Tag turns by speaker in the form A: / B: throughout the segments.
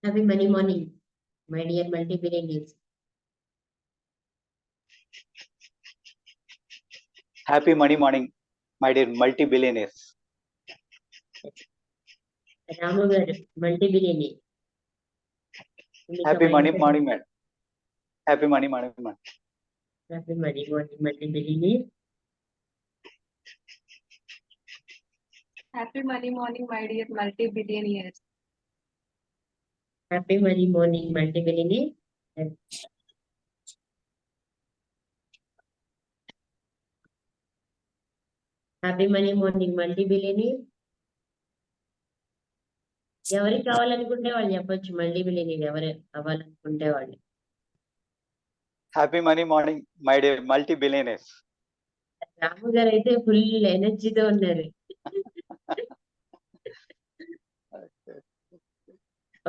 A: Happy Money Morning, my dear multi-billionaires.
B: Happy Money Morning, my dear multi-billionaires.
A: Ramu garu, multi-billionaire.
B: Happy Money Morning, madam. Happy Money Morning, madam.
A: Happy Money Morning, multi-billionaire.
C: Happy Money Morning, my dear multi-billionaires.
A: Happy Money Morning, multi-billionaire. Happy Money Morning, multi-billionaire. ఎవరికి కావాలనుకుంటే వాళ్ళు చెప్పొచ్చు multi-billionaire ఎవరు అవ్వాలనుకుంటే వాళ్ళు.
B: Happy Money Morning, my dear multi-billionaires.
A: రాము గారు అయితే full ఎనర్జీతో ఉన్నారు.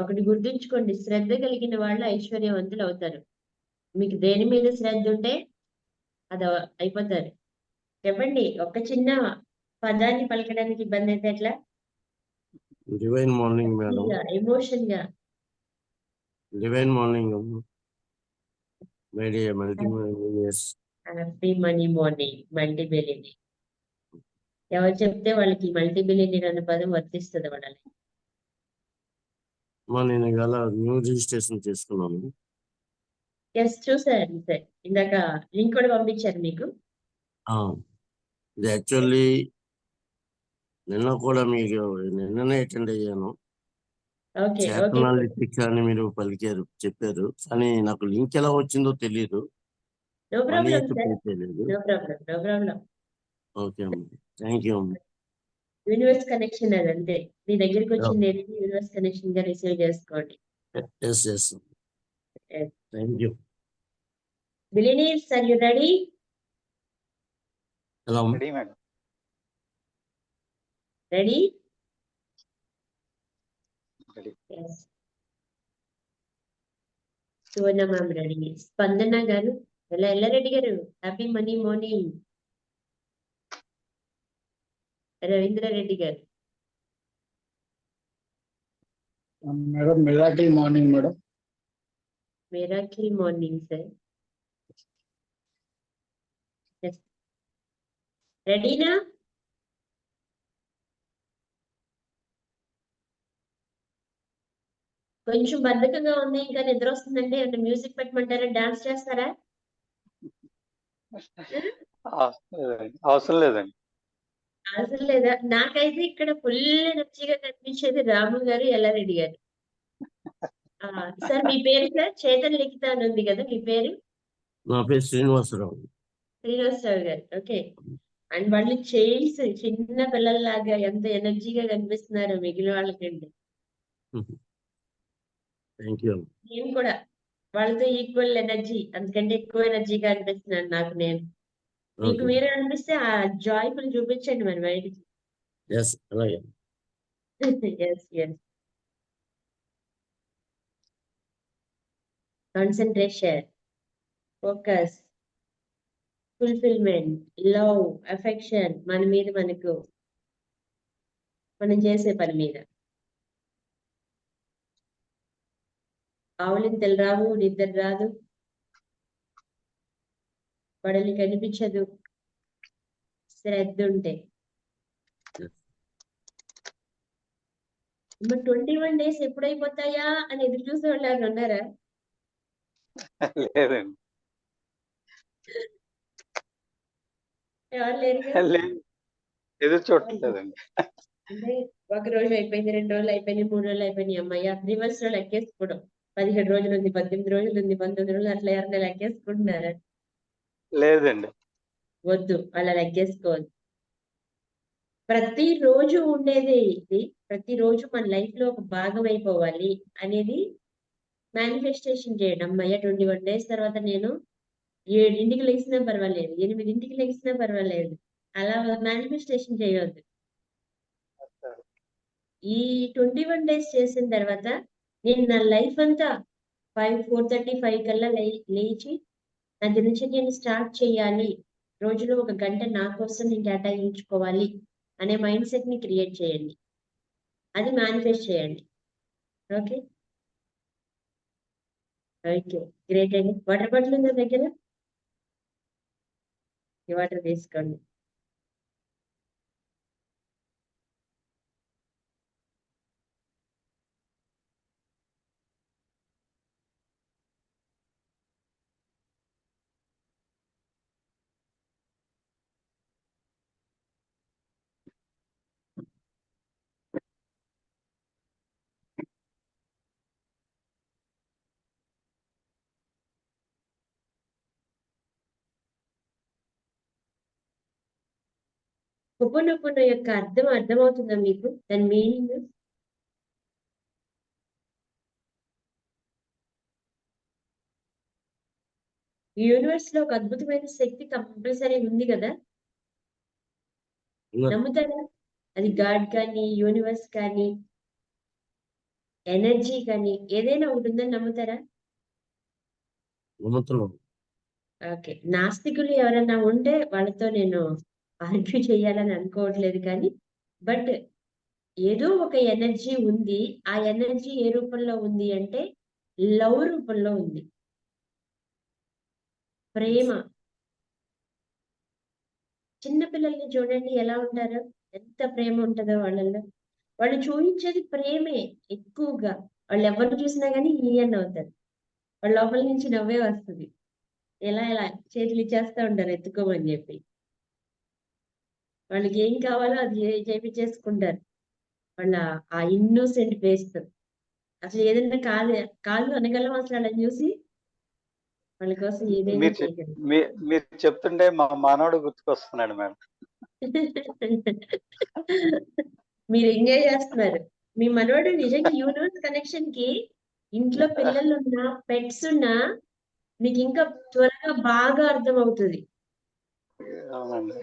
A: ఒకటి గుర్తుంచుకోండి, శ్రద్ధ కలిగిన వాళ్ళు ఐశ్వర్యవంతులు అవుతారు. మీకు దేని మీద శ్రద్ధ ఉంటే అది అయిపోతారు. చెప్పండి, ఒక చిన్న పదాన్ని పలకడానికి ఇబ్బంది అయితే ఎట్లా?
D: Divine morning madam.
A: ఎమోషన్ గా
D: divine morning my dear multi-billionaires.
A: Happy money morning multi-billionaire. ఎవరు చెప్తే వాళ్ళకి మల్టీ-బిలియనీర్ అనే పదం వర్తిస్తుంది వాళ్ళని.
D: నేను ఇవాళ న్యూ రిజిస్ట్రేషన్ చేసుకున్నాను.
A: ఎస్, చూసారు సార్, ఇందాక లింక్ కూడా పంపించారు మీకు.
D: ఇది యాక్చువల్లీ నిన్న కూడా మీకు నిన్ననే అటెండ్ అయ్యాను. చేతనాలిటిక్స్ అని మీరు చెప్పారు, కానీ నాకు లింక్ ఎలా వచ్చిందో తెలియదు.
A: నో ప్రాబ్లం సార్,
D: తెలియదు.
A: No problem, no problem.
D: Okay అమ్మ, థ్యాంక్ యూ అమ్మ.
A: యూనివర్స్ కనెక్షన్ అది అంతే. మీ దగ్గరికి వచ్చింది యూనివర్స్ కనెక్షన్ గా రిసీవ్ చేసుకోండి.
D: Yes yes, thank you.
A: Billionaires, are you ready?
D: Hello
B: Ready, madam.
A: Ready?
B: Ready.
A: Yes. Suvarna ma'am ready. Spandana garu, Yellareddy garu happy money morning. Ravindrareddy garu.
E: Madam miracle morning madam.
A: Miracle morning sir. రెడీనా? కొంచెం బద్ధకంగా ఉంది, ఇంకా నిద్ర వస్తుందండి. అంటే మ్యూజిక్ పెట్టమంటారా, డాన్స్ చేస్తారా?
B: అవసరం లేదండి.
A: అవసరం లేదా? నాకైతే ఇక్కడ ఫుల్ ఎనర్జీగా కనిపించేది రాము గారు, ఎల్లారెడ్డి గారు. సార్ మీ పేరు సార్? చేతన్ లిఖిత అని ఉంది కదా మీ పేరు?
D: నా పేరు శ్రీనివాసరావు.
A: శ్రీనివాసరావు గారు, ఓకే. అండ్ వాళ్ళు చైల్డ్స్, చిన్న పిల్లల్లాగా ఎంత ఎనర్జీగా కనిపిస్తున్నారు మిగిలిన వాళ్ళకండి.
D: Thank you.
A: నేను కూడా వాళ్ళతో ఈక్వల్ ఎనర్జీ, అంతకంటే ఎక్కువ ఎనర్జీగా అనిపిస్తున్నాను నాకు నేను. మీకు మీరే అనిపిస్తే ఆ జాయ్ఫుల్ చూపించండి మరి బయటికి.
D: ఎస్, అలాగే.
A: Yes yes. Concentration, focus, fulfilment, love, affection మన మీద, మనకు మనం చేసే పని మీద. ఆవులింతలు రావు, నిద్ర రాదు, పడలి కనిపించదు, శ్రద్ధ ఉంటే. 21 days ఎప్పుడైపోతాయా అని ఎదురు చూసే వాళ్ళు ఉన్నారా?
B: లేదండి.
A: ఎవరు లేరు.
B: ఎదురు చూడలేదండి.
A: అంటే ఒక రోజు అయిపోయింది, 2 రోజులు అయిపోయినాయి, 3 రోజులు అయిపోయినాయి, అమ్మయ్య రివర్స్ లో లెక్కేసుకోవడం. 17 రోజులు ఉంది, 18 రోజులు ఉంది, 19 రోజులు, అట్లా ఎవరైనా లెక్కేసుకుంటున్నారా?
B: లేదండి.
A: వద్దు, అలా లెక్కేసుకోవద్దు. ప్రతిరోజు ఉండేది ఇది, ప్రతిరోజు మన లైఫ్ లో ఒక భాగం అయిపోవాలి అనేది మేనిఫెస్టేషన్ చేయండి. అమ్మయ్య 21 days తర్వాత నేను 7ంటికి లెగిసినా పర్వాలేదు, 8ంటికి లెగిసినా పర్వాలేదు, అలా మేనిఫెస్టేషన్ చేయవద్దు. ఈ 21 days చేసిన తర్వాత నేను నా లైఫ్ అంతా 4:35 కల్లా లేచి నా దినచర్యని స్టార్ట్ చేయాలి, రోజులో 1 గంట నా కోసం నేను కేటాయించుకోవాలి అనే మైండ్ సెట్ ని క్రియేట్ చేయండి. అది మేనిఫెస్ట్ చేయండి. ఓకే, ఓకే, గ్రేట్ అండి. వాటర్ బాటిల్ ఉందా దగ్గర? ఈ వాటర్ తీసుకోండి. హోపోనోపోనో యొక్క అర్థమవుతుందా మీకు? దాని మీనింగ్? ఈ యూనివర్స్ లో ఒక అద్భుతమైన శక్తి కంపల్సరీ ఉంది కదా, నమ్ముతారా? అది గాడ్ కానీ, యూనివర్స్ కానీ, ఎనర్జీ కానీ, ఏదైనా ఒకటి ఉందని నమ్ముతారా?
D: నమ్ముతున్నాం.
A: ఓకే, నాస్తికులు ఎవరైనా ఉంటే వాళ్ళతో నేను ఆర్గ్యూ చేయాలని అనుకోవట్లేదు, కానీ బట్ ఏదో ఒక ఎనర్జీ ఉంది. ఆ ఎనర్జీ ఏ రూపంలో ఉంది అంటే లవ్ రూపంలో ఉంది. ప్రేమ. చిన్న పిల్లల్ని చూడండి ఎలా ఉంటారో, ఎంత ప్రేమ ఉంటుందో వాళ్ళల్లో. వాళ్ళు చూపించేది ప్రేమే ఎక్కువగా. వాళ్ళు ఎవరిని చూసినా కానీ ఈయన అవుతారు. వాళ్ళ లోపల నుంచి నవ్వే వస్తుంది. ఎలా ఎలా చేతులు ఇచ్చేస్తా ఉంటారు ఎత్తుకోమని చెప్పి. వాళ్ళకి ఏం కావాలో అది చేపించేసుకుంటారు. వాళ్ళ ఆ ఇన్నోసెంట్ ఫేస్ తో. అసలు ఏదైనా కాదు అనగలం అసలు అలా చూసి వాళ్ళ కోసం ఏదైనా
B: మీరు
A: చేయగలం.
B: మీరు చెప్తుంటే మా మానవుడు గుర్తుకొస్తున్నాడు మేడం.
A: మీరు ఎంజాయ్ చేస్తున్నారు. మీ మనోడు నిజంగా యూనివర్స్ కనెక్షన్ కి ఇంట్లో పిల్లలున్నా, పెట్స్ ఉన్నా మీకు ఇంకా త్వరగా బాగా అర్థం అవుతుంది.
B: అవునండి.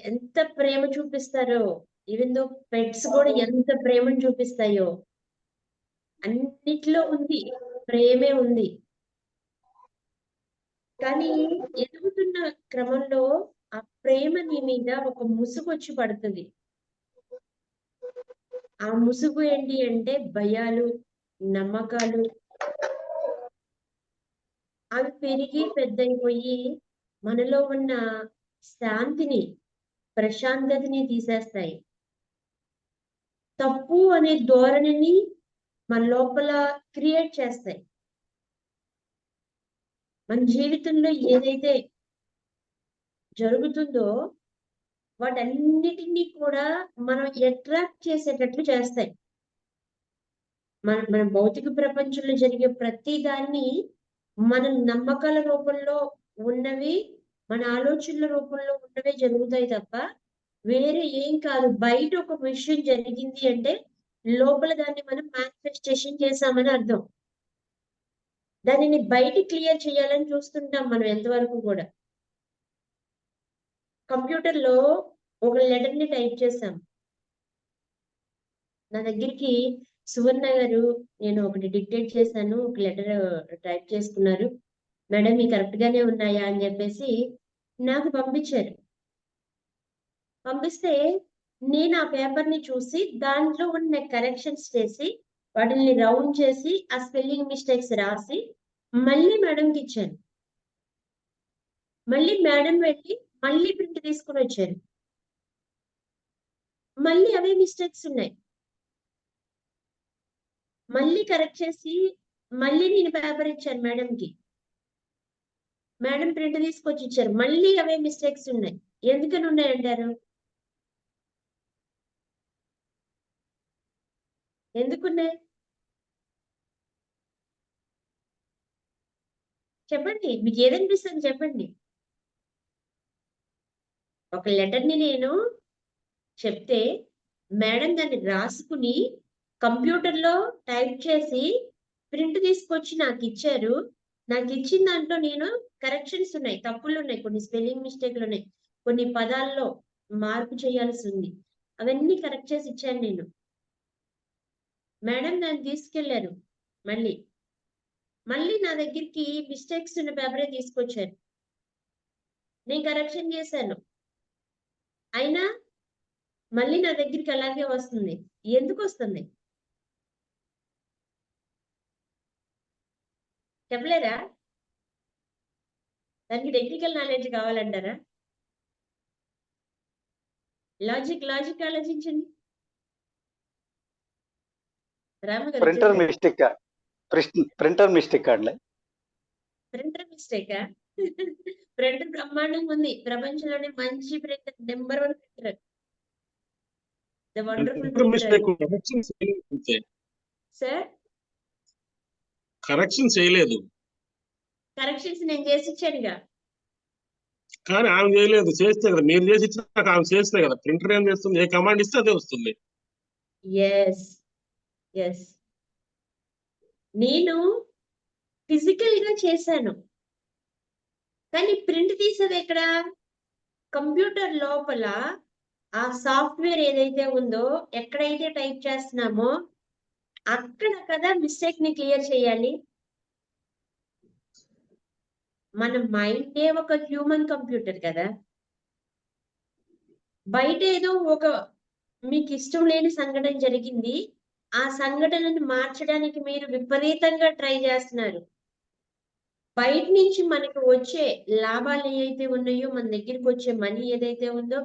A: ఎంత ప్రేమ చూపిస్తారో, ఈవెన్ దో పెట్స్ కూడా ఎంత ప్రేమను చూపిస్తాయో. అన్నిట్లో ఉంది, ప్రేమే ఉంది. కానీ ఎదుగుతున్న క్రమంలో ఆ ప్రేమ నీ మీద ఒక ముసుగు వచ్చి పడుతుంది. ఆ ముసుగు ఏంటి అంటే భయాలు, నమ్మకాలు. అవి పెరిగి పెద్దయిపోయి మనలో ఉన్న శాంతిని, ప్రశాంతతని తీసేస్తాయి. తప్పు అనే ధోరణిని మన లోపల క్రియేట్ చేస్తాయి. మన జీవితంలో ఏదైతే జరుగుతుందో వాటన్నిటినీ కూడా మనం అట్రాక్ట్ చేసేటట్లు చేస్తాయి. మన భౌతిక ప్రపంచంలో జరిగే ప్రతి దాన్ని మన నమ్మకాల రూపంలో ఉన్నవి, మన ఆలోచనల రూపంలో ఉన్నవే జరుగుతాయి తప్ప వేరే ఏం కాదు. బయట ఒక విషయం జరిగింది అంటే లోపల దాన్ని మనం మేనిఫెస్టేషన్ చేసామని అర్థం. దానిని బయట క్లియర్ చేయాలని చూస్తుంటాం మనం ఎంతవరకు కూడా. కంప్యూటర్ లో ఒక లెటర్ ని టైప్ చేసాం. నా దగ్గరికి సువర్ణ గారు, నేను ఒకటి డిక్టేట్ చేశాను, ఒక లెటర్ టైప్ చేసుకున్నారు మేడం, మీ కరెక్ట్ గానే ఉన్నాయా అని చెప్పేసి నాకు పంపించారు. పంపిస్తే నేను ఆ పేపర్ ని చూసి దాంట్లో ఉన్న కరెక్షన్స్ చేసి వాటిని రౌండ్ చేసి ఆ స్పెల్లింగ్ మిస్టేక్స్ రాసి మళ్ళీ మేడంకి ఇచ్చాను. మళ్ళీ మేడం వెళ్ళి మళ్ళీ ప్రింట్ తీసుకుని వచ్చారు. మళ్ళీ అవే మిస్టేక్స్ ఉన్నాయి. మళ్ళీ కరెక్ట్ చేసి మళ్ళీ నేను పేపర్ ఇచ్చాను మేడంకి. మేడం ప్రింట్ తీసుకొచ్చి ఇచ్చారు. మళ్ళీ అవే మిస్టేక్స్ ఉన్నాయి. ఎందుకని ఉన్నాయంటారు? ఎందుకున్నాయి చెప్పండి. మీకు ఏదనిపిస్తుంది చెప్పండి. ఒక లెటర్ ని నేను చెప్తే మేడం దాన్ని రాసుకుని కంప్యూటర్ లో టైప్ చేసి ప్రింట్ తీసుకొచ్చి నాకు ఇచ్చారు. నాకు ఇచ్చిన దాంట్లో నేను కరెక్షన్స్ ఉన్నాయి, తప్పులు ఉన్నాయి, కొన్ని స్పెల్లింగ్ మిస్టేక్లు ఉన్నాయి, కొన్ని పదాల్లో మార్పు చేయాల్సి ఉంది. అవన్నీ కరెక్ట్ చేసి ఇచ్చాను నేను. మేడం దాన్ని తీసుకెళ్లారు. మళ్ళీ మళ్ళీ నా దగ్గరికి మిస్టేక్స్ ఉన్న పేపరే తీసుకొచ్చారు. నేను కరెక్షన్ చేశాను. అయినా మళ్ళీ నా దగ్గరికి అలాగే వస్తుంది. ఎందుకు వస్తుంది? చెప్పలేరా? దానికి టెక్నికల్ నాలెడ్జ్ కావాలంటారా? లాజిక్ ఆలోచించండి. రాము గారు
B: ప్రింటర్
A: వచ్చేసారు.
B: మిస్టేక్ ప్రింటర్ మిస్టేక్ అండి.
A: ప్రింటర్ మిస్టేకా? ప్రింటర్ బ్రహ్మాండంగా ఉంది. ప్రపంచంలోనే మంచి printer, number 1 printer. The wonderful printer. Sir
F: correction చేయలేదు
A: కరెక్షన్స్ నేను చేసి ఇచ్చానుగా.
F: కానీ ఆమె చేయలేదు. చేస్తే కదా మీరు చేసి ఇచ్చినాక ఆమె చేస్తే కదా. ప్రింటర్ ఏం చేస్తుంది? ఏ కమాండ్ ఇస్తే అదే వస్తుంది.
A: ఎస్ ఎస్ నేను ఫిజికల్ గా చేశాను, కానీ ప్రింట్ తీసేది ఎక్కడ? కంప్యూటర్ లోపల ఆ సాఫ్ట్వేర్ ఏదైతే ఉందో, ఎక్కడైతే టైప్ చేస్తున్నామో అక్కడ కదా మిస్టేక్ ని క్లియర్ చేయాలి. మన మైండే ఒక హ్యూమన్ కంప్యూటర్ కదా. బయట ఏదో ఒక మీకు ఇష్టం లేని సంఘటన జరిగింది, ఆ సంఘటనను మార్చడానికి మీరు విపరీతంగా ట్రై చేస్తున్నారు. బయట నుంచి మనకు వచ్చే లాభాలు ఏవైతే ఉన్నాయో, మన దగ్గరికి వచ్చే మనీ ఏదైతే ఉందో,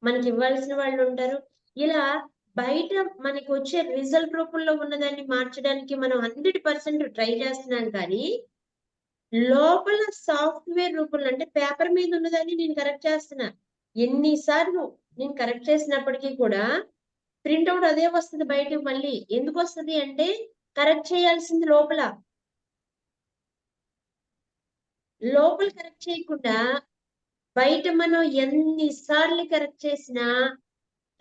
A: మనకి ఇవ్వాల్సిన వాళ్ళు ఉంటారు. ఇలా బయట మనకి వచ్చే రిజల్ట్ రూపంలో ఉన్నదాన్ని మార్చడానికి మనం 100% ట్రై చేస్తున్నాం. కానీ లోపల సాఫ్ట్వేర్ రూపంలో, అంటే పేపర్ మీద ఉన్నదాన్ని నేను కరెక్ట్ చేస్తున్నా. ఎన్నిసార్లు నేను కరెక్ట్ చేసినప్పటికీ కూడా ప్రింట్అవుట్ అదే వస్తుంది బయటకు. మళ్ళీ ఎందుకు వస్తుంది అంటే, కరెక్ట్ చేయాల్సింది లోపల కరెక్ట్ చేయకుండా బయట మనం ఎన్నిసార్లు కరెక్ట్ చేసినా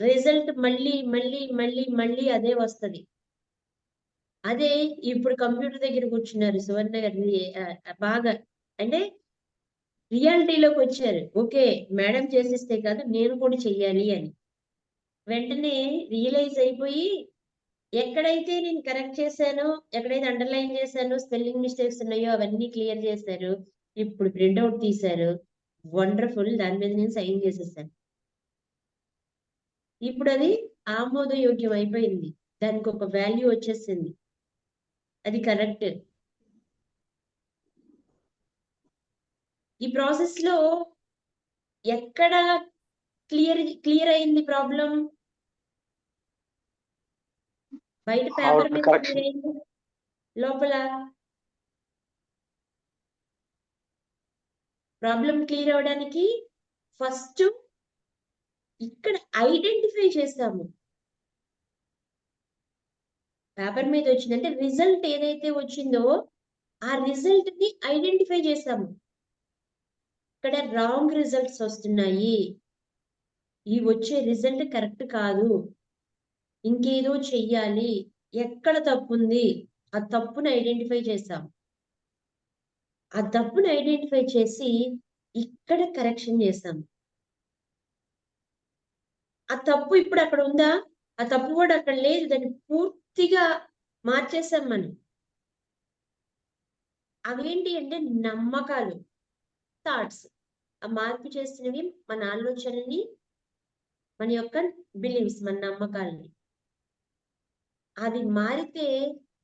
A: రిజల్ట్ మళ్ళీ మళ్ళీ మళ్ళీ మళ్ళీ అదే వస్తుంది. అదే ఇప్పుడు కంప్యూటర్ దగ్గర కూర్చున్నారు సువర్ణ గారు, బాగా అంటే రియాలిటీలోకి వచ్చారు. ఓకే, మేడం చేసిస్తే కాదు, నేను కూడా చెయ్యాలి అని వెంటనే రియలైజ్ అయిపోయి, ఎక్కడైతే నేను కరెక్ట్ చేశానో, ఎక్కడైతే అండర్లైన్ చేశానో, స్పెల్లింగ్ మిస్టేక్స్ ఉన్నాయో అవన్నీ క్లియర్ చేశారు. ఇప్పుడు ప్రింట్అవుట్ తీశారు. వండర్ఫుల్. దాని మీద నేను సైన్ చేసేసాను. ఇప్పుడు అది ఆమోదయోగ్యం అయిపోయింది. దానికి ఒక వాల్యూ వచ్చేసింది. అది కరెక్ట్. ఈ ప్రాసెస్ లో ఎక్కడ క్లియర్ అయింది ప్రాబ్లం? బయట పేపర్ మీద
B: కరెక్షన్
A: clear అయింది, లోపల ప్రాబ్లం క్లియర్ అవడానికి ఫస్ట్ ఇక్కడ ఐడెంటిఫై చేస్తాము. పేపర్ మీద వచ్చిందంటే రిజల్ట్ ఏదైతే వచ్చిందో ఆ రిజల్ట్ ని ఐడెంటిఫై చేస్తాము. ఇక్కడ రాంగ్ రిజల్ట్స్ వస్తున్నాయి, ఈ వచ్చే రిజల్ట్ కరెక్ట్ కాదు, ఇంకేదో చెయ్యాలి, ఎక్కడ తప్పు ఉంది, ఆ తప్పును ఐడెంటిఫై చేస్తాం. ఆ తప్పును ఐడెంటిఫై చేసి ఇక్కడ కరెక్షన్ చేస్తాం. ఆ తప్పు ఇప్పుడు అక్కడ ఉందా? ఆ తప్పు కూడా అక్కడ లేదు, దాన్ని పూర్తిగా మార్చేసాం మనం. అవేంటి అంటే నమ్మకాలు, థాట్స్. ఆ మార్పు చేస్తున్నవి మన ఆలోచనని, మన యొక్క బిలీవ్స్, మన నమ్మకాలని. అది మారితే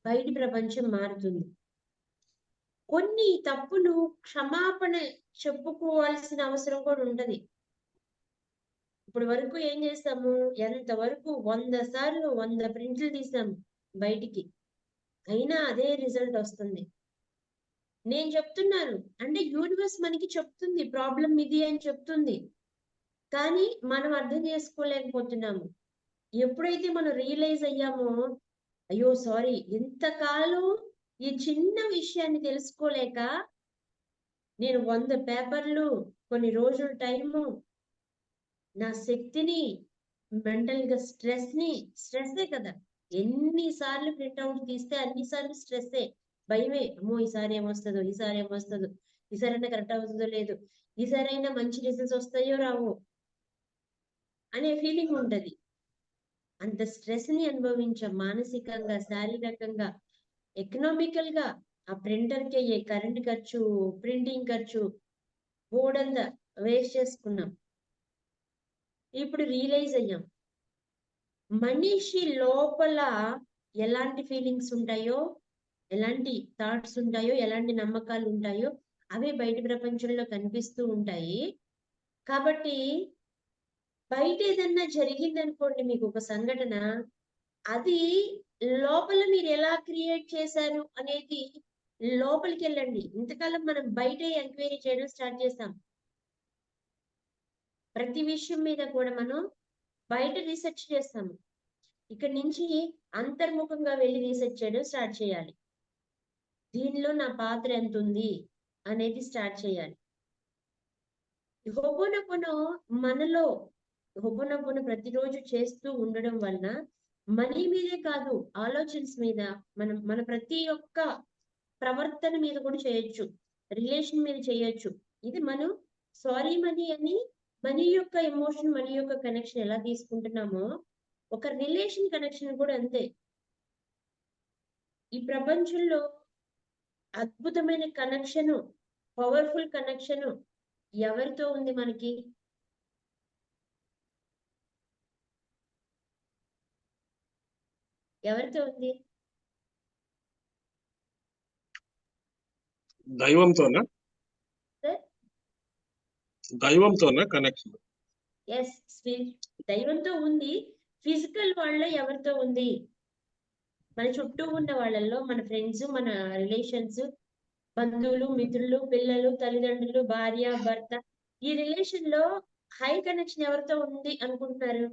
A: బయటి ప్రపంచం మారుతుంది. కొన్ని తప్పులు క్షమాపణ చెప్పుకోవాల్సిన అవసరం కూడా ఉంటది. ఇప్పుడు వరకు ఏం చేస్తాము, ఎంతవరకు 100 సార్లు 100 ప్రింట్లు తీసాము బయటికి, అయినా అదే రిజల్ట్ వస్తుంది. నేను చెప్తున్నాను అంటే యూనివర్స్ మనకి చెప్తుంది ప్రాబ్లం ఇది అని చెప్తుంది, కానీ మనం అర్థం చేసుకోలేకపోతున్నాము. ఎప్పుడైతే మనం రియలైజ్ అయ్యామో, అయ్యో సారీ, ఎంతకాలం ఈ చిన్న విషయాన్ని తెలుసుకోలేక నేను 100 పేపర్లు, కొన్ని రోజుల టైము, నా శక్తిని, మెంటల్ గా స్ట్రెస్సే కదా. ఎన్నిసార్లు ప్రింట్అవుట్ తీస్తే అన్నిసార్లు స్ట్రెస్సే, భయమే. అమ్మో ఈసారి ఏమొస్తుందో, ఈసారైనా కరెక్ట్ అవుతుందో లేదు, ఈసారైనా మంచి రిజల్ట్స్ వస్తాయో రావో అనే ఫీలింగ్ ఉంటది. అంత స్ట్రెస్ ని అనుభవించాం, మానసికంగా, శారీరకంగా, ఎకనామికల్ గా. ఆ ప్రింటర్ కి అయ్యే కరెంట్ ఖర్చు, ప్రింటింగ్ ఖర్చు బోర్డంతా వేస్ట్ చేసుకున్నాం. ఇప్పుడు రియలైజ్ అయ్యాం, మనిషి లోపల ఎలాంటి ఫీలింగ్స్ ఉంటాయో ఎలాంటి థాట్స్ ఉంటాయో, ఎలాంటి నమ్మకాలు ఉంటాయో అవే బయట ప్రపంచంలో కనిపిస్తూ ఉంటాయి. కాబట్టి బయట ఏదన్నా జరిగిందనుకోండి మీకు ఒక సంఘటన, అది లోపల మీరు ఎలా క్రియేట్ చేశారు అనేది లోపలికి వెళ్ళండి. ఇంతకాలం మనం బయటే ఎంక్వైరీ చేయడం స్టార్ట్ చేస్తాం. ప్రతి విషయం మీద కూడా మనం బయట రీసెర్చ్ చేస్తాము. ఇక్కడ నుంచి అంతర్ముఖంగా వెళ్ళి రీసెర్చ్ చేయడం స్టార్ట్ చేయాలి. దీనిలో నా పాత్ర ఎంత ఉంది అనేది స్టార్ట్ చేయాలి. హోపోనోపోనో మనలో హోపోనోపోనో ప్రతిరోజు చేస్తూ ఉండడం వలన మనీ మీదే కాదు, ఆలోచనస్ మీద, మన ప్రతి ఒక్క ప్రవర్తన మీద కూడా చేయొచ్చు, రిలేషన్ మీద చేయొచ్చు. ఇది మనం సారీ మనీ అని మనీ యొక్క ఎమోషన్, మనీ యొక్క కనెక్షన్ ఎలా తీసుకుంటున్నామో ఒక రిలేషన్ కనెక్షన్ కూడా అంతే. ఈ ప్రపంచంలో అద్భుతమైన కనెక్షన్, పవర్ఫుల్ కనెక్షన్ ఎవరితో ఉంది మనకి? ఎవరితో ఉంది?
F: దైవంతోనా?
A: సార్
F: దైవంతోనా కనెక్షన్?
A: ఎస్, దైవంతో ఉంది. ఫిజికల్ వాళ్ళ ఎవరితో ఉంది? మన చుట్టూ ఉన్న వాళ్ళల్లో మన ఫ్రెండ్స్, మన రిలేషన్స్, బంధువులు, మిత్రులు, పిల్లలు, తల్లిదండ్రులు, భార్య, భర్త. ఈ రిలేషన్ లో హై కనెక్షన్ ఎవరితో ఉంది అనుకుంటున్నారు?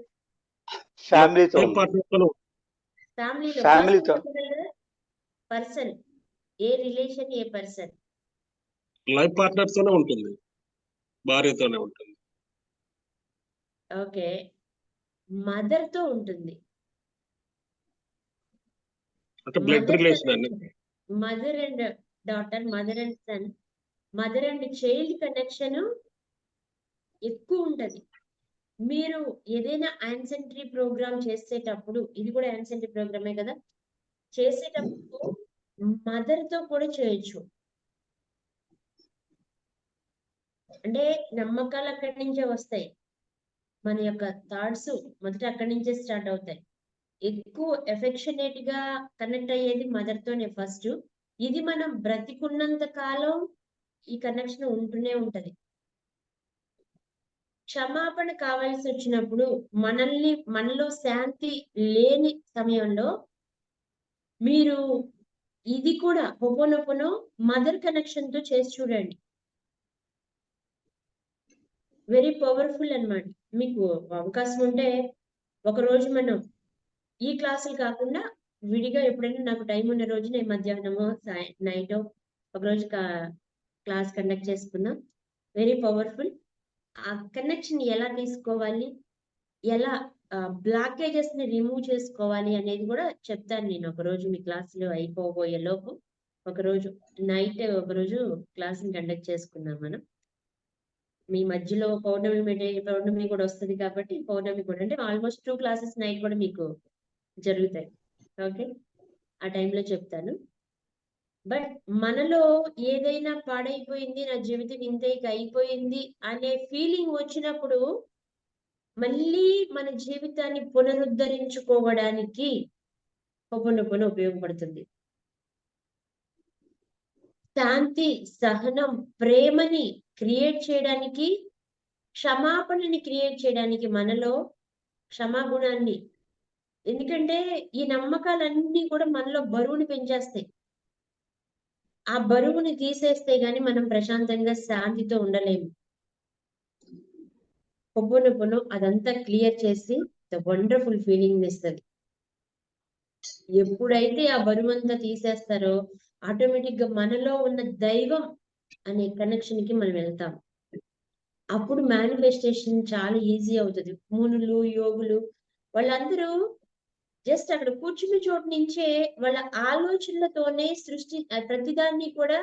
B: ఫ్యామిలీతో
F: ఏ
B: ఉంది.
F: పార్ట్నర్తోనూ
A: ఫ్యామిలీలో.
B: ఫ్యామిలీతో.
A: Person, a relation, a person?
F: Life పార్ట్నర్తోనే ఉంటుంది, భార్యతోనే ఉంటుంది.
A: ఓకే, మదర్ తో ఉంటుంది.
F: అంటే బ్లడ్ రిలేషన్ అండి.
A: Mother and daughter, mother and son, mother and child connection ఎక్కువ ఉంటది. మీరు ఏదైనా యాన్సెంట్రీ ప్రోగ్రామ్ చేసేటప్పుడు, ఇది కూడా యాన్సెంట్రీ ప్రోగ్రామే కదా, చేసేటప్పుడు మదర్ తో కూడా చేయొచ్చు. అంటే నమ్మకాలు అక్కడి నుంచే వస్తాయి. మన యొక్క థాట్స్ మొదట అక్కడి నుంచే స్టార్ట్ అవుతాయి. ఎక్కువ ఎఫెక్షనేట్ గా కనెక్ట్ అయ్యేది మదర్ తోనే ఫస్ట్. ఇది మనం బ్రతికున్నంత కాలం ఈ కనెక్షన్ ఉంటూనే ఉంటది. క్షమాపణ కావాల్సి వచ్చినప్పుడు, మనలో శాంతి లేని సమయంలో మీరు ఇది కూడా హోపోనోపోనో మదర్ కనెక్షన్ తో చేసి చూడండి. వెరీ పవర్ఫుల్ అన్నమాట. మీకు అవకాశం ఉంటే ఒకరోజు మనం ఈ క్లాసులు కాకుండా విడిగా ఎప్పుడైనా నాకు టైం ఉన్న రోజు నేను మధ్యాహ్నమో నైటో ఒకరోజు క్లాస్ కండక్ట్ చేసుకుందాం. Very powerful. ఆ కనెక్షన్ ఎలా తీసుకోవాలి, ఎలా బ్లాకేజెస్ ని రిమూవ్ చేసుకోవాలి అనేది కూడా చెప్తాను నేను ఒకరోజు మీ క్లాసులో అయిపోబోయే లోపు. ఒకరోజు నైట్ ఒకరోజు క్లాస్ కండక్ట్ చేసుకుందాం మనం. మీ మధ్యలో పౌర్ణమి కూడా వస్తుంది కాబట్టి పౌర్ణమి కూడా అంటే ఆల్మోస్ట్ 2 క్లాసెస్ నైట్ కూడా మీకు జరుగుతాయి. ఓకే, ఆ టైంలో చెప్తాను. బట్ మనలో ఏదైనా పాడైపోయింది, నా జీవితం ఇంతే ఇక అయిపోయింది అనే ఫీలింగ్ వచ్చినప్పుడు మళ్ళీ మన జీవితాన్ని పునరుద్ధరించుకోవడానికి హోపోనోపోనో ఉపయోగపడుతుంది. శాంతి, సహనం, ప్రేమని క్రియేట్ చేయడానికి, క్షమాపణని క్రియేట్ చేయడానికి, మనలో క్షమాగుణాన్ని. ఎందుకంటే ఈ నమ్మకాలన్నీ కూడా మనలో బరువుని పెంచేస్తాయి. ఆ బరువుని తీసేస్తే గాని మనం ప్రశాంతంగా శాంతితో ఉండలేము. హోపోనోపోనో అదంతా క్లియర్ చేసి ద వండర్ఫుల్ ఫీలింగ్ ఇస్తుంది. ఎప్పుడైతే ఆ బరువంతా తీసేస్తారో ఆటోమేటిక్ గా మనలో ఉన్న దైవం అనే కనెక్షన్ కి మనం వెళ్తాం. అప్పుడు మేనిఫెస్టేషన్ చాలా ఈజీ అవుతుంది. మునులు, యోగులు వాళ్ళందరూ జస్ట్ అక్కడ కూర్చున్న చోటు నుంచే వాళ్ళ ఆలోచనలతోనే ప్రతిదాన్ని కూడా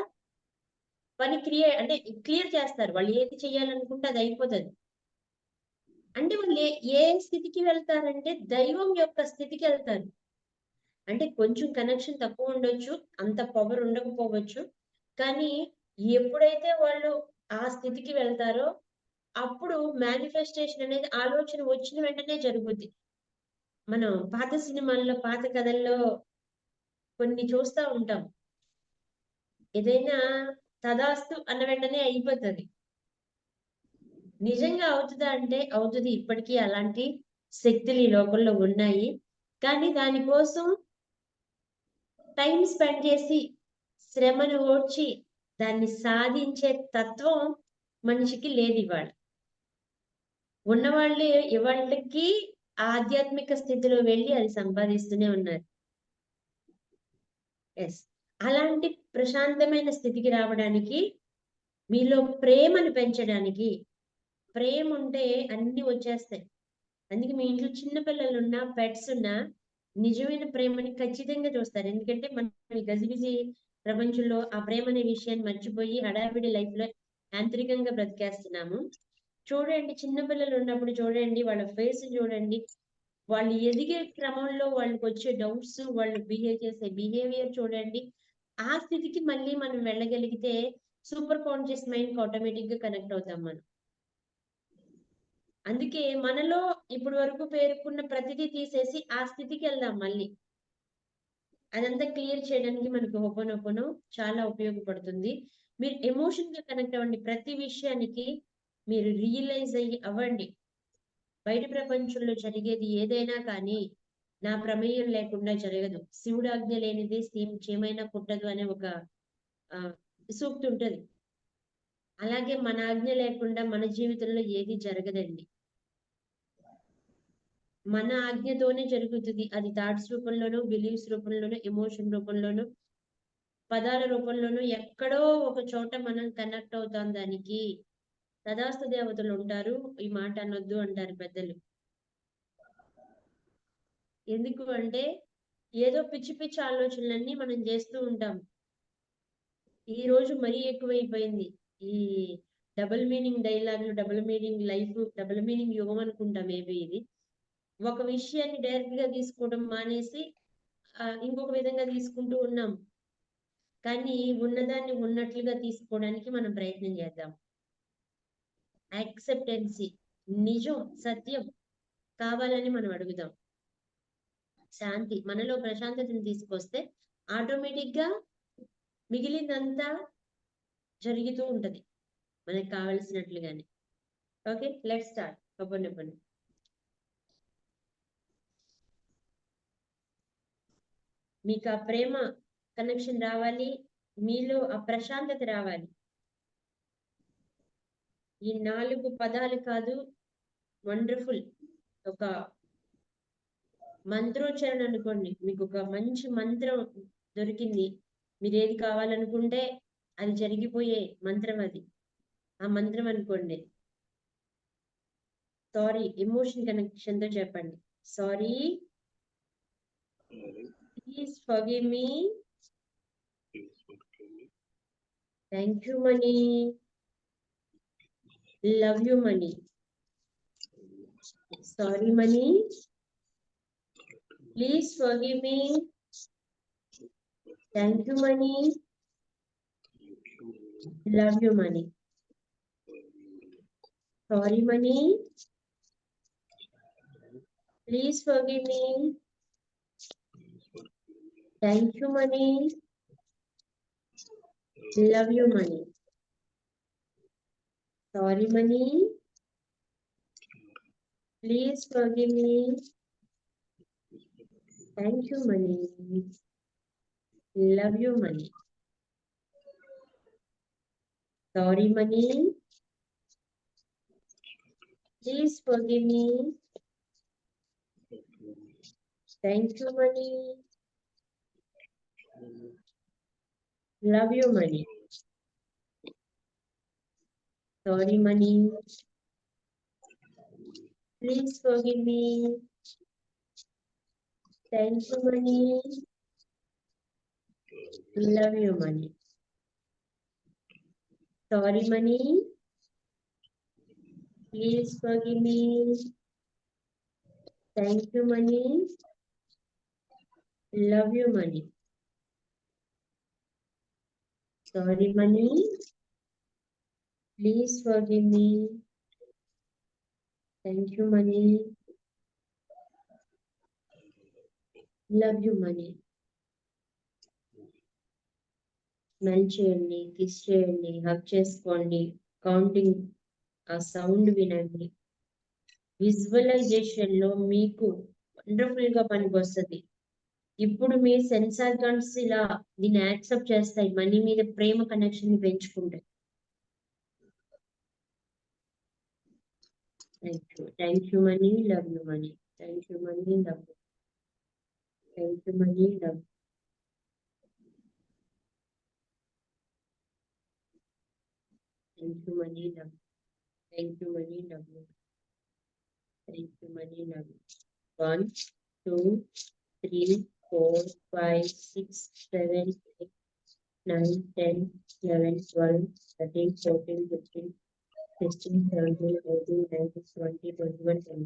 A: పని క్లియర్ చేస్తారు. వాళ్ళు ఏది చేయాలనుకుంటే అది అయిపోతుంది. అంటే వాళ్ళు ఏ స్థితికి వెళ్తారంటే దైవం యొక్క స్థితికి వెళ్తారు. అంటే కొంచెం కనెక్షన్ తక్కువ ఉండొచ్చు, అంత పవర్ ఉండకపోవచ్చు. కానీ ఎప్పుడైతే వాళ్ళు ఆ స్థితికి వెళ్తారో అప్పుడు మేనిఫెస్టేషన్ అనేది ఆలోచన వచ్చిన వెంటనే జరుగుద్ది. మనం పాత సినిమాల్లో, పాత కథల్లో కొన్ని చూస్తూ ఉంటాం. ఏదైనా తదాస్తు అన్న వెంటనే అయిపోతుంది. నిజంగా అవుతుందా అంటే అవుతుంది. ఇప్పటికీ అలాంటి శక్తులు ఈ లోకంలో ఉన్నాయి. కానీ దానికోసం టైం స్పెండ్ చేసి శ్రమను ఓర్చి దాన్ని సాధించే తత్వం మనిషికి లేదు ఇవాళ. ఉన్నవాళ్ళు ఇవాళకి ఆధ్యాత్మిక స్థితిలో వెళ్ళి అది సంపాదిస్తూనే ఉన్నారు. ఎస్, అలాంటి ప్రశాంతమైన స్థితికి రావడానికి, మీలో ప్రేమను పెంచడానికి, ప్రేమ ఉంటే అన్ని వచ్చేస్తాయి. అందుకే మీ ఇంట్లో చిన్న పిల్లలు ఉన్నా, పెట్స్ ఉన్నా నిజమైన ప్రేమని ఖచ్చితంగా చూస్తారు. ఎందుకంటే మనం ఈ గజిబిజి ప్రపంచంలో ఆ ప్రేమ అనే విషయాన్ని మర్చిపోయి హడావిడి లైఫ్ లో యాంత్రికంగా బ్రతికేస్తున్నాము. చూడండి, చిన్న పిల్లలు ఉన్నప్పుడు చూడండి, వాళ్ళ ఫేస్ చూడండి, వాళ్ళు ఎదిగే క్రమంలో వాళ్ళకి వచ్చే డౌట్స్, వాళ్ళు బిహేవ్ చేసే బిహేవియర్ చూడండి. ఆ స్థితికి మళ్ళీ మనం వెళ్ళగలిగితే సూపర్ కాన్షియస్ మైండ్ కి ఆటోమేటిక్ గా కనెక్ట్ అవుతాం మనం. అందుకే మనలో ఇప్పటి వరకు పేర్కొన్న ప్రతిదీ తీసేసి ఆ స్థితికి వెళ్దాం మళ్ళీ. అదంతా క్లియర్ చేయడానికి మనకి హోపోనోపోనో చాలా ఉపయోగపడుతుంది. మీరు ఎమోషన్ గా కనెక్ట్ అవ్వండి. ప్రతి విషయానికి మీరు రియలైజ్ అవ్వండి. బయట ప్రపంచంలో జరిగేది ఏదైనా కానీ నా ప్రమేయం లేకుండా జరగదు. శివుడు ఆజ్ఞ లేనిది చీమైనా పుట్టదు అనే ఒక సూక్తి ఉంటది. అలాగే మన ఆజ్ఞ లేకుండా మన జీవితంలో ఏది జరగదండి. మన ఆజ్ఞతోనే జరుగుతుంది. అది థాట్స్ రూపంలోనూ, బిలీఫ్స్ రూపంలోనూ, ఎమోషన్ రూపంలోనూ, పదాల రూపంలోనూ ఎక్కడో ఒక చోట మనం కనెక్ట్ అవుతాం. దానికి తదాస్తు దేవతలు ఉంటారు. ఈ మాట అనొద్దు అంటారు పెద్దలు. ఎందుకు అంటే ఏదో పిచ్చి పిచ్చి ఆలోచనలన్నీ మనం చేస్తూ ఉంటాం. ఈ రోజు మరీ ఎక్కువైపోయింది ఈ డబుల్ మీనింగ్ డైలాగులు, double meaning life, double meaning యుగం అనుకుంటా మేబీ ఇది. ఒక విషయాన్ని డైరెక్ట్ గా తీసుకోవడం మానేసి ఇంకొక విధంగా తీసుకుంటూ ఉన్నాం. కానీ ఉన్నదాన్ని ఉన్నట్లుగా తీసుకోవడానికి మనం ప్రయత్నం చేద్దాం. యాక్సెప్టెన్సీ, నిజం, సత్యం కావాలని మనం అడుగుదాం. శాంతి, మనలో ప్రశాంతతను తీసుకొస్తే ఆటోమేటిక్ గా మిగిలిందంతా జరుగుతూ ఉంటది మనకు కావలసినట్లుగానే. Okay, let's start. కబుర్నెప్పండి. మీకు ఆ ప్రేమ కనెక్షన్ రావాలి, మీలో ఆ ప్రశాంతత రావాలి. ఈ 4 పదాలు కాదు, వండర్ఫుల్ ఒక మంత్రోచ్చారణ అనుకోండి. మీకు ఒక మంచి మంత్రం దొరికింది. మీరు ఏది కావాలనుకుంటే అది జరిగిపోయే మంత్రం అది. ఆ మంత్రం అనుకోండి. సారీ, ఎమోషన్ కనెక్షన్ తో చెప్పండి. Sorry, please forgive me, thank you money, love you money, sorry money, please forgive me, thank you money, love you money, sorry money, please forgive me, thank you money, love you money, sorry money, please forgive me, thank you money, love you money, sorry money, please forgive me, thank you money, love you money, sorry money, please forgive me, thank you money, love you money, sorry money, please forgive me, thank you money, love you money, sorry money, please forgive me, thank you money, love you money. Smell చేయండి, kiss చేయండి, hug చేసుకోండి, counting ఆ sound వినండి. Visualisation లో మీకు wonderful గా పనికొస్తుంది. ఇప్పుడు మీ సెన్స్ ఆర్గాన్స్ ఇలా దీన్ని యాక్సెప్ట్ చేస్తాయి, మనీ మీద ప్రేమ కనెక్షన్ ని పెంచుకుంటాయి. Thank you money, love you money. Thank you money, love you. Thank you money, love. Thank you money, love. Thank you money, love you. Thank you money, love you. 1 2 3 4 5 6 7 8 9 10 11 12 13 14 15 16 17 18 19 20 21 22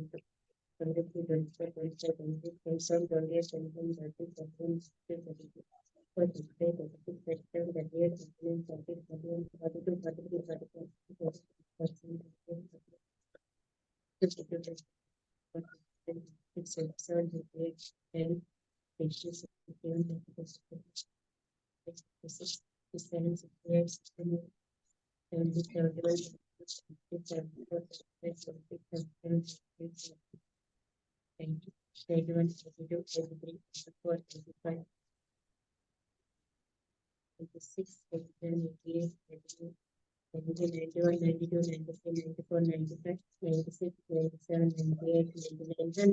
A: 23 24 25 26 27 28 29 30 31 32 33 34 35 36 37 38 39 40 41 42 43 44 6 7 8 10 6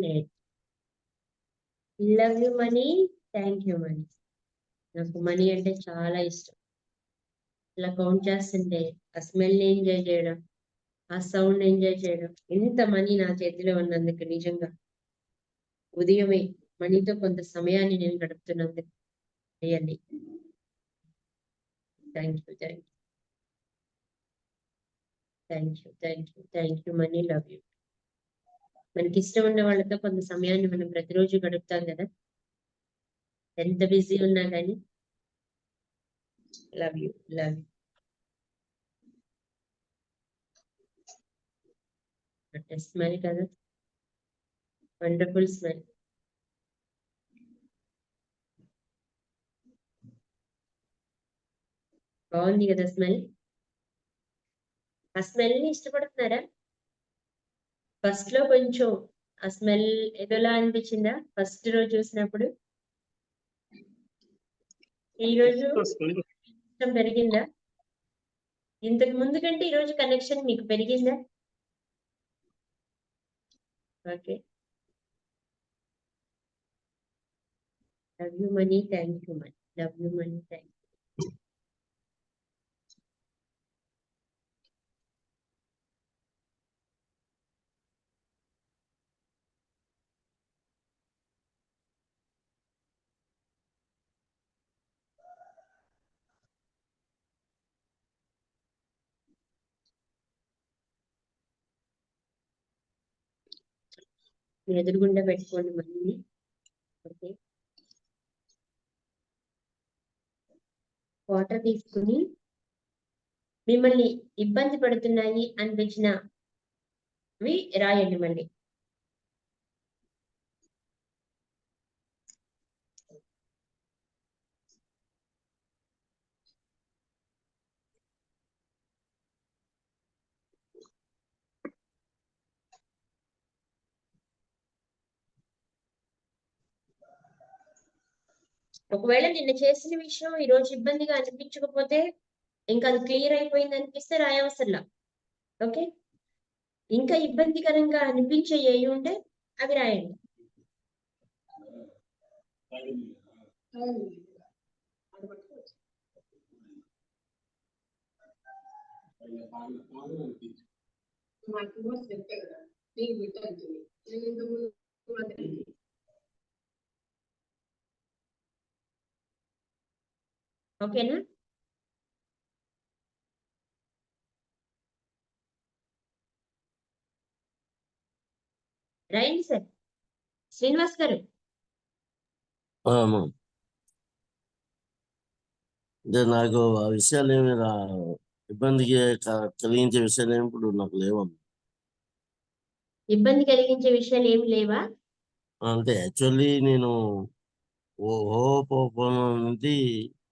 A: 7 love you money. Thank you money. నాకు money అంటే చాలా ఇష్టం. ఇలా count చేస్తుంటే ఆ smell enjoy చేయడం, ఆ sound enjoy చేయడం, ఎంత మనీ నా చేతిలో ఉన్నందుకు నిజంగా ఉదయమే మనీతో కొంత సమయాన్ని నేను గడుపుతున్నందుకు really thank you, thank you, thank you, thank you, thank you money, love you. మనకి ఇష్టం ఉన్న వాళ్ళతో కొంత సమయాన్ని మనం ప్రతిరోజు గడుపుతాం కదా, ఎంత బిజీ ఉన్నా కానీ. Love you, love you. Smell కదా, వండర్ఫుల్ స్మెల్. బాగుంది కదా స్మెల్. ఆ స్మెల్ ని ఇష్టపడుతున్నారా? ఫస్ట్ లో కొంచెం ఆ స్మెల్ ఏదోలా అనిపించిందా ఫస్ట్ రోజు చూసినప్పుడు? ఈ రోజు ఇష్టం పెరిగిందా? ఇంతకు ముందు కంటే ఈ రోజు కనెక్షన్ మీకు పెరిగిందా? Okay. Love you money, thank you money. Love you money, thank you. మీరు ఎదురుగుండా పెట్టుకోండి మనీని. ఓకే. వాటర్ తీసుకుని మిమ్మల్ని ఇబ్బంది పడుతున్నాయి అనిపించినవి రాయండి మళ్ళీ. ఒకవేళ నిన్న చేసిన విషయం ఈ రోజు ఇబ్బందిగా అనిపించకపోతే, ఇంకా అది క్లియర్ అయిపోయింది అనిపిస్తే రాయవసరలా. ఓకే. ఇంకా ఇబ్బందికరంగా అనిపించే ఏవి ఉంటే అవి రాయండి. ఓకేనా? రాయండి సార్. శ్రీనివాస్ గారు.
D: అంటే నాకు ఆ విషయాలు ఏమి ఇబ్బందికి కలిగించే విషయాలు ఏమి ఇప్పుడు నాకు లేవమ్మా.
A: ఇబ్బంది కలిగించే విషయాలు ఏమి లేవా?
D: అంటే యాక్చువల్లీ నేను ఓపోపోనో నుండి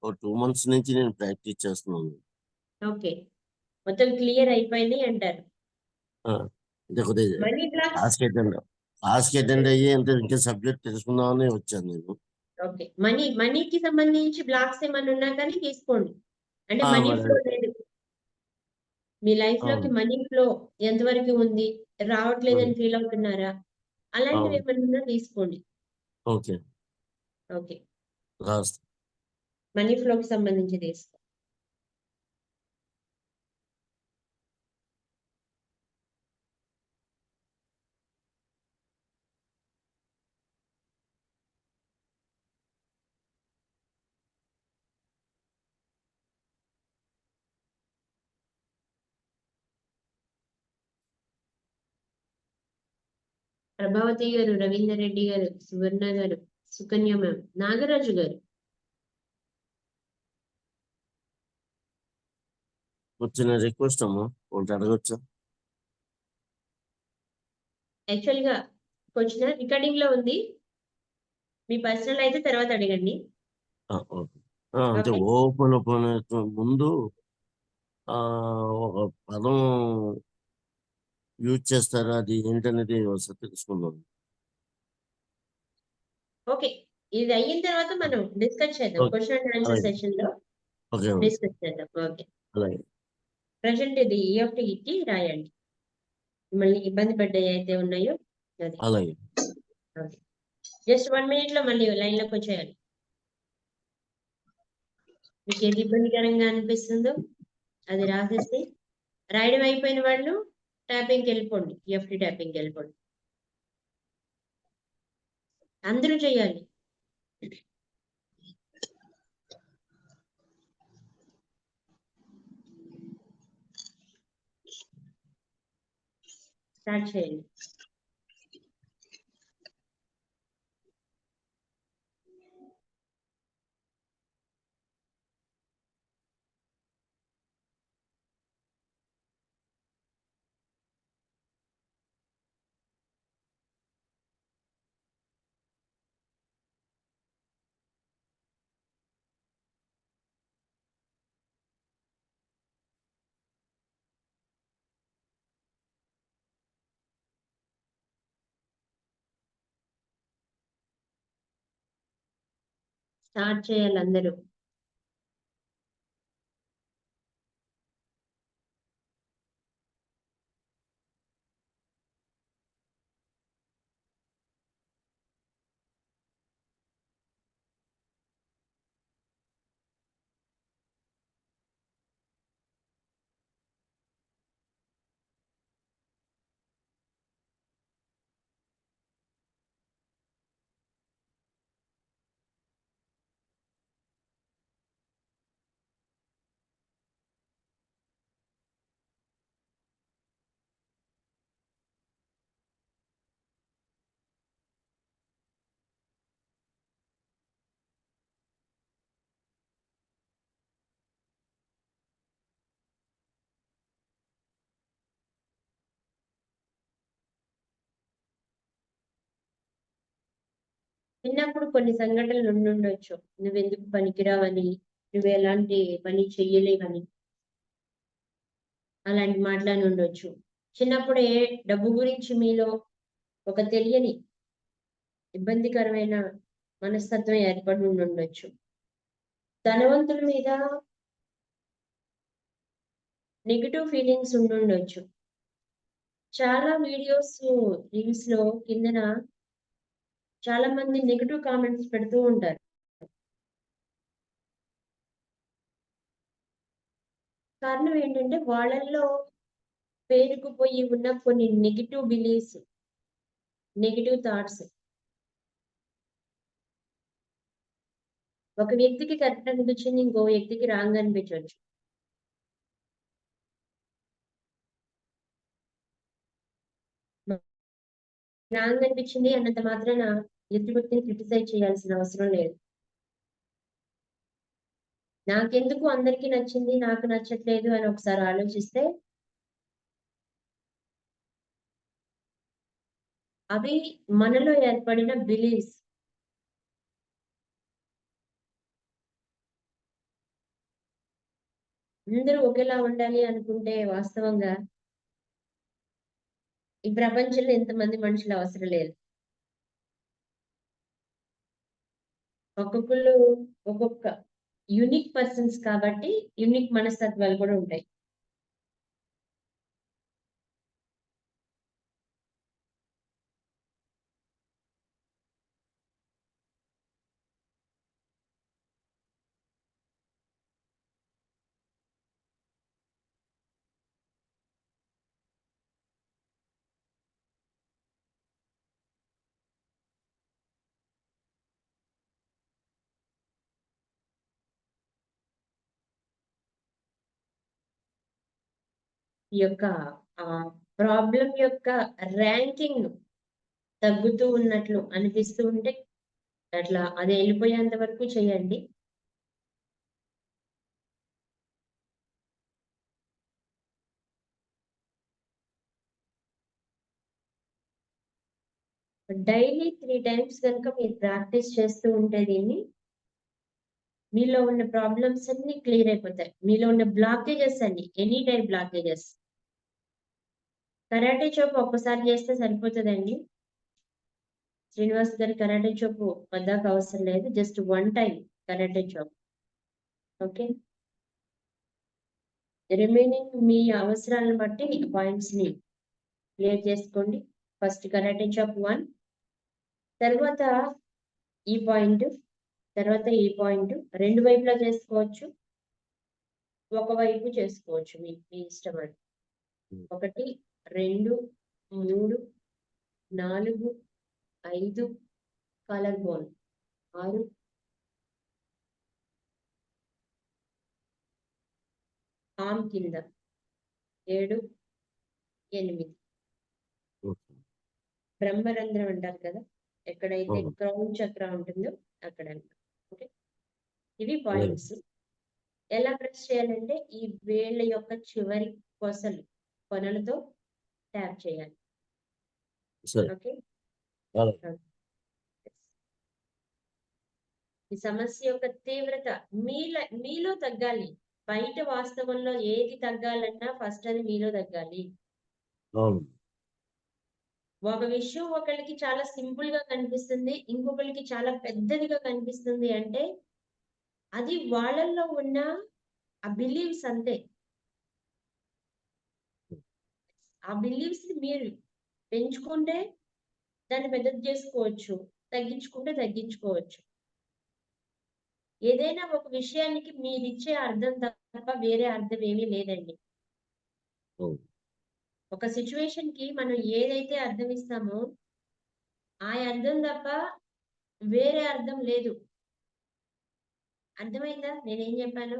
D: ఒక 2 months నుంచి నేను ప్రాక్టీస్ చేస్తున్నాను.
A: ఓకే. మొత్తం క్లియర్ అయిపోయినాయి అంటారు.
D: అంటే కొద్దిగా
A: మనీ బ్లాక్స్
D: క్లాస్కి అటెండ్ అయ్యి అంటే ఇంకా సబ్జెక్ట్ తెలుసుకుందామని వచ్చాను నేను.
A: ఓకే. మనీకి సంబంధించి బ్లాక్స్ ఏమన్నా ఉన్నా కానీ తీసుకోండి. అంటే మనీ
D: మరి
A: ఫ్లో లేదు. మీ లైఫ్ లోకి
D: అవును.
A: మనీ ఫ్లో ఎంతవరకు ఉంది? రావట్లేదని ఫీల్ అవుతున్నారా? అలాంటివి
D: అవును.
A: ఏమన్నా ఉన్నా తీసుకోండి.
D: ఓకే.
A: ఓకే.
D: రాస్తా.
A: మనీ ఫ్లోకి సంబంధించి తీసుకో. ప్రభావతి గారు, రవీందర్ రెడ్డి గారు, సువర్ణ గారు, సుకన్య మ్యామ్, నాగరాజు గారు.
D: వచ్చిన రిక్వెస్ట్ అమ్మా ఒకటి అడగొచ్చా?
A: యాక్చువల్ గా కొంచెం రికార్డింగ్ లో ఉంది. మీ పర్సనల్ అయితే తర్వాత అడగండి.
D: ఓకే. అంటే
A: ఓకే.
D: ఓపెన్ ముందు ఒక పదం యూజ్ చేస్తారు, అది ఏంటనేది ఒకసారి తెలుసుకుందాం.
A: ఓకే. ఇది అయిన తర్వాత మనం డిస్కస్ చేద్దాం.
D: ఓకే.
A: క్వశ్చన్ అండ్ ఆన్సర్
D: అలాగే.
A: సెషన్ లో
D: ఓకే.
A: డిస్కస్ చేద్దాం. ఓకే.
D: అలాగే.
A: ప్రజెంట్ ఇది EFT ఇచ్చి రాయండి. మళ్ళీ ఇబ్బంది పడ్డాయి అయితే ఉన్నాయో అది.
D: అలాగే.
A: ఓకే. జస్ట్ 1 minute లో మళ్ళీ లైన్ లోకి వచ్చేయాలి. మీకు ఏది ఇబ్బందికరంగా అనిపిస్తుందో అది రాసేసి రాయడం అయిపోయిన వాళ్ళు ట్యాపింగ్కి వెళ్ళిపోండి. EFT ట్యాపింగ్కి వెళ్ళిపోండి. అందరూ చేయాలి. స్టార్ట్ చేయండి. స్టార్ట్ చేయాలి అందరూ. చిన్నప్పుడు కొన్ని సంఘటనలు ఉండుండొచ్చు. నువ్వెందుకు పనికిరావని, నువ్వు ఎలాంటి పని చెయ్యలేవని, అలాంటి మాటలని ఉండొచ్చు. చిన్నప్పుడే డబ్బు గురించి మీలో ఒక తెలియని ఇబ్బందికరమైన మనస్తత్వం ఏర్పడి ఉండుండొచ్చు. ధనవంతుల మీద నెగటివ్ ఫీలింగ్స్ ఉండుండొచ్చు. చాలా వీడియోస్, రీల్స్ లో కిందన చాలా మంది నెగటివ్ కామెంట్స్ పెడుతూ ఉంటారు. కారణం ఏంటంటే వాళ్ళల్లో పేరుకుపోయి ఉన్న కొన్ని నెగటివ్ బిలీఫ్స్, నెగటివ్ థాట్స్. ఒక వ్యక్తికి కరెక్ట్ అనిపించింది, ఇంకో వ్యక్తికి రాంగ్ అనిపించవచ్చు. రాంగ్ అనిపించింది అన్నంత మాత్రాన ఎదుటి వ్యక్తిని క్రిటిసైజ్ చేయాల్సిన అవసరం లేదు. నాకెందుకు అందరికీ నచ్చింది, నాకు నచ్చట్లేదు అని ఒకసారి ఆలోచిస్తే అవి మనలో ఏర్పడిన బిలీఫ్స్. అందరూ ఒకేలా ఉండాలి అనుకుంటే వాస్తవంగా ఈ ప్రపంచంలో ఎంతమంది మనుషులు అవసరం లేదు. ఒక్కొక్కళ్ళు ఒక్కొక్క యూనిక్ పర్సన్స్ కాబట్టి యూనిక్ మనస్తత్వాలు కూడా ఉంటాయి. ఈ యొక్క ప్రాబ్లం యొక్క ర్యాంకింగ్ తగ్గుతూ ఉన్నట్లు అనిపిస్తూ ఉంటే అట్లా అది వెళ్ళిపోయేంత వరకు చేయండి. డైలీ 3 టైమ్స్ కనుక మీరు ప్రాక్టీస్ చేస్తూ ఉంటే దీన్ని మీలో ఉన్న ప్రాబ్లమ్స్ అన్ని క్లియర్ అయిపోతాయి. మీలో ఉన్న బ్లాకేజెస్ అన్ని ఎనీ టైప్ బ్లాకేజెస్. కరాటే చోపు ఒక్కసారి చేస్తే సరిపోతుందండి. శ్రీనివాస్ గారి కరాటే చోపు వద్దాక అవసరం లేదు. Just 1 time karate chop. Okay, remaining మీ అవసరాలను బట్టి పాయింట్స్ ని క్లియర్ చేసుకోండి. ఫస్ట్ కరాటే చాప్ 1, తర్వాత ఈ పాయింట్, తర్వాత ఈ పాయింట్. 2 వైపులా చేసుకోవచ్చు, ఒక వైపు చేసుకోవచ్చు, మీ ఇష్టం అది. 1, 2, 3, 4, 5 కాలర్ బోన్, 6, ఆర్మ్ కింద 7, 8. బ్రహ్మరంధ్రం అంటారు కదా, ఎక్కడైతే క్రౌన్ చక్ర ఉంటుందో అక్కడ. ఓకే, ఇవి పాయింట్స్. ఎలా ప్రెస్ చేయాలంటే ఈ వేళ్ళ యొక్క చివరి కొనలతో ట్యాప్ చేయాలి. ఓకే, ఈ సమస్య యొక్క తీవ్రత మీలో తగ్గాలి. బయట వాస్తవంలో ఏది తగ్గాలన్నా ఫస్ట్ అది మీలో తగ్గాలి. ఒక విషయం ఒకరికి చాలా సింపుల్ గా కనిపిస్తుంది, ఇంకొకరికి చాలా పెద్దదిగా కనిపిస్తుంది అంటే అది వాళ్ళల్లో ఉన్న ఆ బిలీవ్స్ అంతే. ఆ బిలీవ్స్ ని మీరు పెంచుకుంటే దాన్ని పెద్దది చేసుకోవచ్చు, తగ్గించుకుంటే తగ్గించుకోవచ్చు. ఏదైనా ఒక విషయానికి మీరిచ్చే అర్థం తప్ప వేరే అర్థం ఏమీ లేదండి. ఒక సిచ్యువేషన్ కి మనం ఏదైతే అర్థం ఇస్తామో ఆ అర్థం తప్ప వేరే అర్థం లేదు. అర్థమైందా నేనేం చెప్పాను?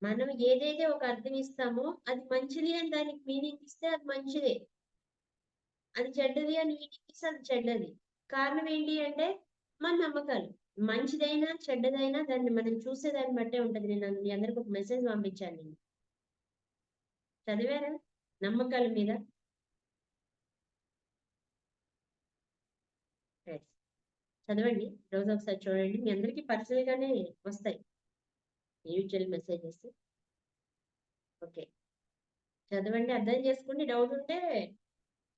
A: మనం ఏదైతే ఒక అర్థం ఇస్తామో అది మంచిది అని దానికి మీనింగ్ ఇస్తే అది మంచిదే, అది చెడ్డది అని మీనింగ్ ఇస్తే అది చెడ్డది. కారణం ఏంటి అంటే మన నమ్మకాలు. మంచిదైనా చెడ్డదైనా దాన్ని మనం చూసేదాన్ని బట్టే ఉంటది. నేను మీ అందరికి ఒక మెసేజ్ పంపించాను, నేను చదివారా? నమ్మకాల మీద. చదవండి, రోజు ఒకసారి చూడండి, మీ అందరికి పర్సనల్ గానే వస్తాయి ఇండివిజువల్ మెసేజెస్. ఓకే, చదవండి, అర్థం చేసుకోండి. డౌట్ ఉంటే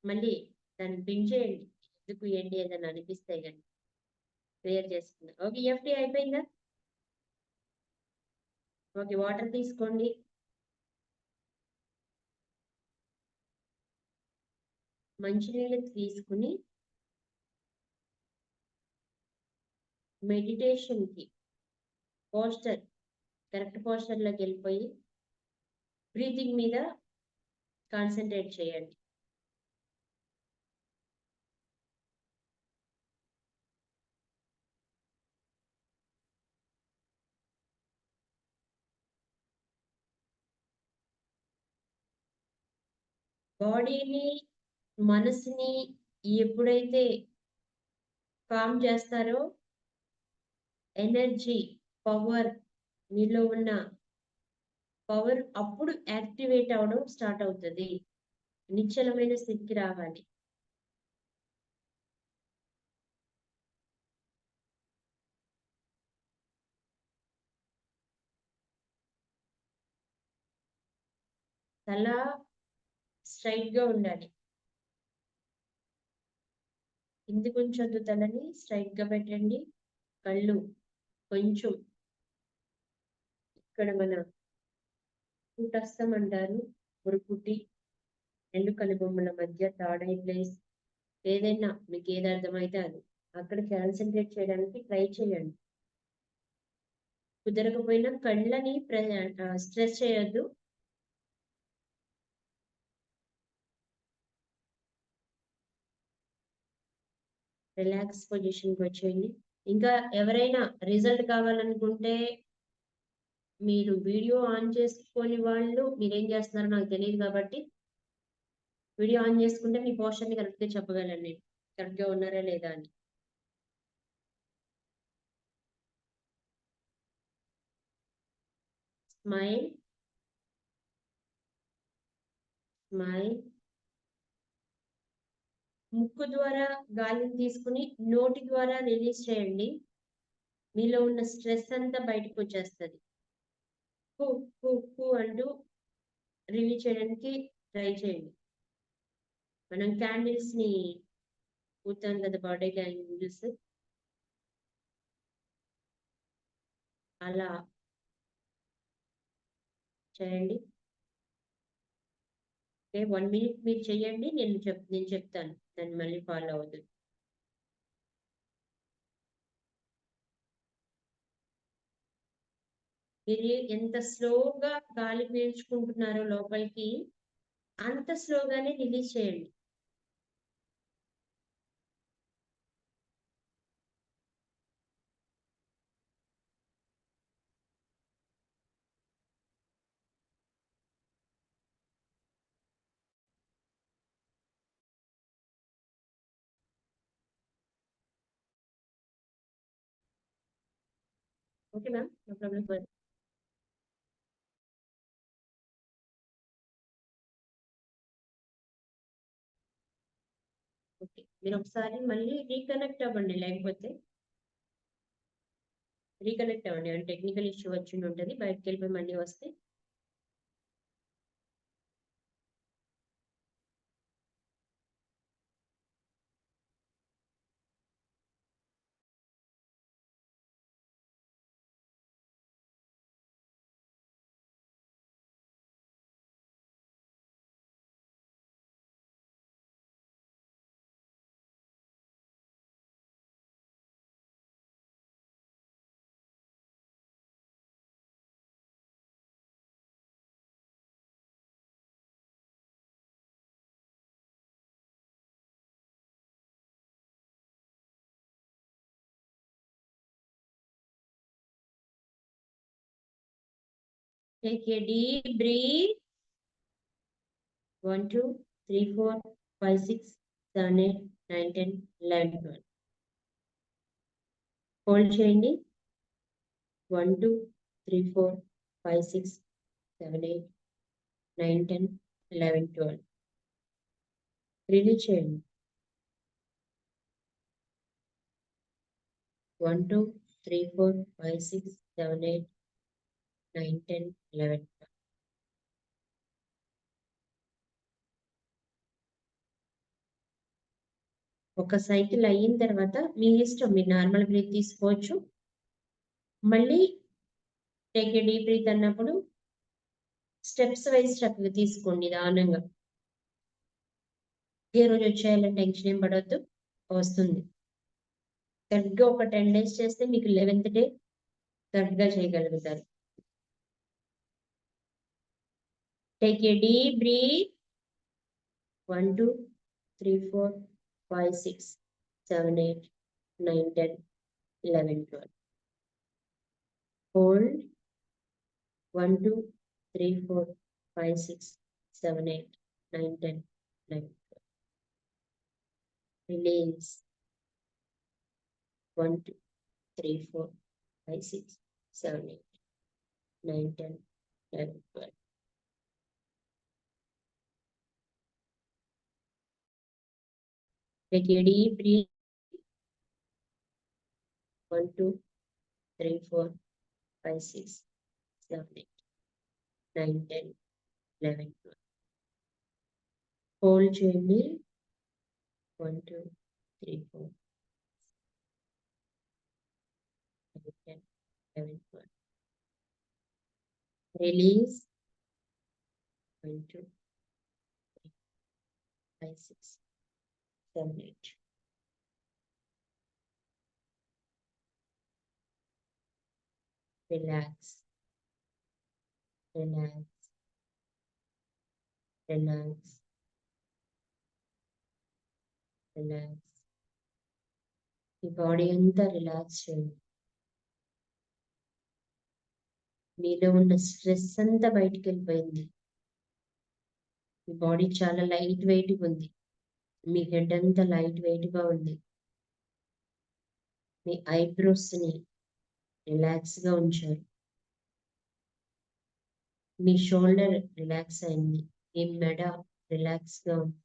A: మళ్ళీ దాన్ని పిన్ చేయండి, ఎందుకు ఏంటి ఏదైనా అనిపిస్తే కానీ క్లియర్ చేసుకుందాం. ఓకే, EFT అయిపోయిందా? ఓకే, వాటర్ తీసుకోండి. మంచినీళ్ళు తీసుకుని మెడిటేషన్ కి పోస్టర్, కరెక్ట్ పోస్టర్ లోకి వెళ్ళిపోయి బ్రీతింగ్ మీద కాన్సన్ట్రేట్ చేయండి. బాడీని, మనసుని ఎప్పుడైతే కామ్ చేస్తారో ఎనర్జీ, పవర్, మీలో ఉన్న పవర్ అప్పుడు యాక్టివేట్ అవడం స్టార్ట్ అవుతుంది. నిశ్చలమైన స్థితికి రావాలి. తల స్ట్రైట్ గా ఉండాలి. కిందికి ఉంచొద్దు, తలని స్ట్రైట్ గా పెట్టండి. కళ్ళు కొంచెం ఇక్కడ మన కూటస్థం అంటారు, పురుకుటి, రెండు కనుబొమ్మల మధ్య థర్డ్ ఐ ప్లేస్, ఏదైనా మీకు ఏది అర్థమైతే అది అక్కడ కాన్సన్ట్రేట్ చేయడానికి ట్రై చేయండి. కుదరకపోయినా కళ్ళని స్ట్రెస్ చేయొద్దు. రిలాక్స్ పొజిషన్కి వచ్చేయండి. ఇంకా ఎవరైనా రిజల్ట్ కావాలనుకుంటే మీరు వీడియో ఆన్ చేసుకొని వాళ్ళు మీరేం చేస్తున్నారో నాకు తెలియదు కాబట్టి వీడియో ఆన్ చేసుకుంటే మీ పోస్టర్ని కరెక్ట్గా చెప్పగలను నేను కరెక్ట్గా ఉన్నారా లేదా అని. Smile, smile. ముక్కు ద్వారా గాలిని తీసుకుని నోటి ద్వారా రిలీజ్ చేయండి. మీలో ఉన్న స్ట్రెస్ అంతా బయటకు వచ్చేస్తుంది. హూ హూ హూ అంటూ రిలీజ్ చేయడానికి ట్రై చేయండి. మనం క్యాండిల్స్ ని పూతాం కదా, బర్త్డే క్యాండిల్స్, అలా చేయండి. ఓకే, 1 minute మీరు చేయండి, నేను చెప్తాను, దాన్ని మళ్ళీ ఫాలో అవుతుంది. మీరు ఎంత స్లోగా గాలి పీల్చుకుంటున్నారో లోపలికి అంత స్లోగానే రిలీజ్ చేయండి. Okay ma'am, no problem. Okay, మీరు ఒకసారి మళ్ళీ రీకనెక్ట్ అవ్వండి, లేకపోతే రీకనెక్ట్ అవ్వండి. అంటే టెక్నికల్ ఇష్యూ వచ్చి ఉంటుంది, బయటకు వెళ్ళిపోయి మళ్ళీ వస్తే. Take a deep breath. 1, 2, 3, 4, 5, 6, 7, 8, 9, 10, 11, 12. Hold చేయండి. 1, 2, 3, 4, 5, 6, 7, 8, 9, 10, 11, 12. రిలీజ్ చేయండి. 1, 2, 3, 4, 5, 6, 7, 8, 9, 10, 11, 12. ఒక సైకిల్ అయిన తర్వాత మీ ఇష్టం, మీరు నార్మల్ బ్రీత్ తీసుకోవచ్చు. మళ్ళీ టేక్ ఏ డీప్ బ్రీత్ అన్నప్పుడు స్టెప్స్ వైజ్ స్టెప్ తీసుకోండి నిదానంగా. ఏ రోజు వచ్చేయాలని టెన్షన్ ఏం పడవద్దు, వస్తుంది. కరెక్ట్గా ఒక 10 days చేస్తే మీకు 11th day కరెక్ట్గా చేయగలుగుతారు. Take a deep breath. 1, 2, 3, 4, 5, 6, 7, 8, 9, 10, 11, 12. Hold. 1, 2, 3, 4, 5, 6, 7, 8, 9, 10, 11, 12. Release. 1, 2, 3, 4, 5, 6, 7, 8, 9, 10, 11, 12. Take a deep breath. 1, 2, 3, 4, 5, 6, 7, 8, 9, 10, 11, 12. Hold చేయండి. 1, 2, 3, 4, 5, 10, 11, 12. Release. 1, 2, 3, 5, 6, 7, 8. Relax. Relax. Relax. Relax. మీ బాడీ అంతా రిలాక్స్ చేయండి. మీలో ఉన్న స్ట్రెస్ అంతా బయటికి వెళ్ళిపోయింది. మీ బాడీ చాలా లైట్ వెయిట్గా ఉంది. మీ హెడ్ అంతా లైట్ వెయిట్గా ఉంది. మీ ఐబ్రోస్ని రిలాక్స్గా ఉంచారు. మీ షోల్డర్ రిలాక్స్ అయింది. మీ మెడ రిలాక్స్గా ఉంది.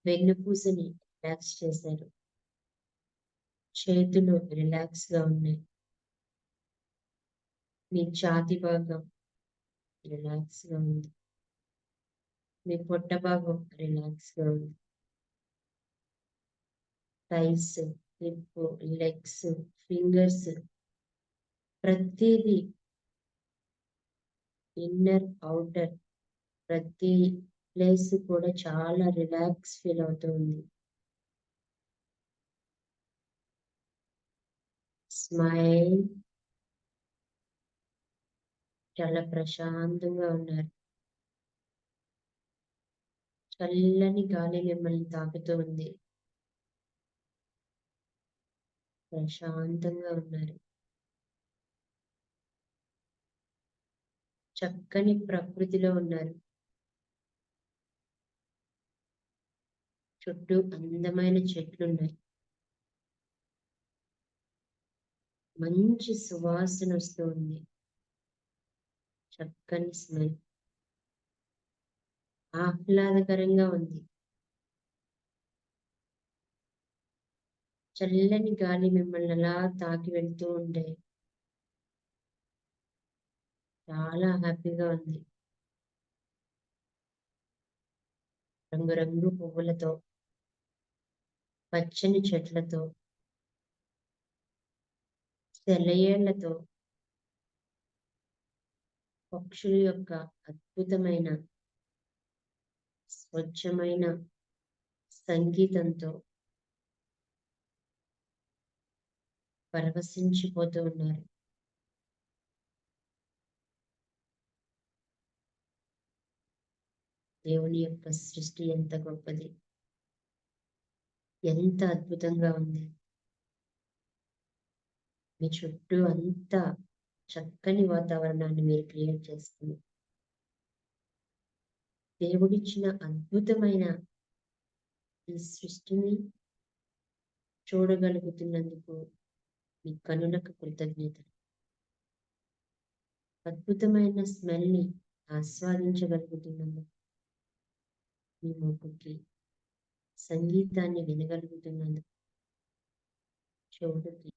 A: వెన్నుపూసని రిలాక్స్ చేశారు. చేతులు రిలాక్స్గా ఉన్నాయి. మీ ఛాతీ భాగం రిలాక్స్గా ఉంది. మీ పొట్ట భాగం రిలాక్స్గా ఉంది. థైస్, హిప్, లెగ్స్, ఫింగర్స్ ప్రతిదీ ఇన్నర్ అవుటర్ ప్రతి ప్లేస్ కూడా చాలా రిలాక్స్ ఫీల్ అవుతుంది. స్మైల్. చాలా ప్రశాంతంగా ఉన్నారు. చల్లని గాలి మిమ్మల్ని తాకుతూ ఉంది. ప్రశాంతంగా ఉన్నారు. చక్కని ప్రకృతిలో ఉన్నారు. చుట్టూ అందమైన చెట్లున్నాయి. మంచి సువాసన వస్తూ ఉంది. చక్కని స్మెల్. ఆహ్లాదకరంగా ఉంది. చల్లని గాలి మిమ్మల్ని అలా తాకి వెళ్తూ ఉంటే చాలా హ్యాపీగా ఉంది. రంగురంగు పువ్వులతో, పచ్చని చెట్లతో, సెలయేళ్లతో, పక్షుల యొక్క అద్భుతమైన స్వచ్ఛమైన సంగీతంతో పరవశించిపోతూ ఉన్నారు. దేవుని యొక్క సృష్టి ఎంత గొప్పది, ఎంత అద్భుతంగా ఉంది. మీ చుట్టూ అంతా చక్కని వాతావరణాన్ని మీరు క్రియేట్ చేసుకుని దేవుడిచ్చిన అద్భుతమైన ఈ సృష్టిని చూడగలుగుతున్నందుకు మీ కనులకు కృతజ్ఞతలు. అద్భుతమైన స్మెల్ని ఆస్వాదించగలుగుతున్నందుకు, మీ ముక్కుకి సంగీతాన్ని వినగలుగుతున్నందుకు, చెవులకి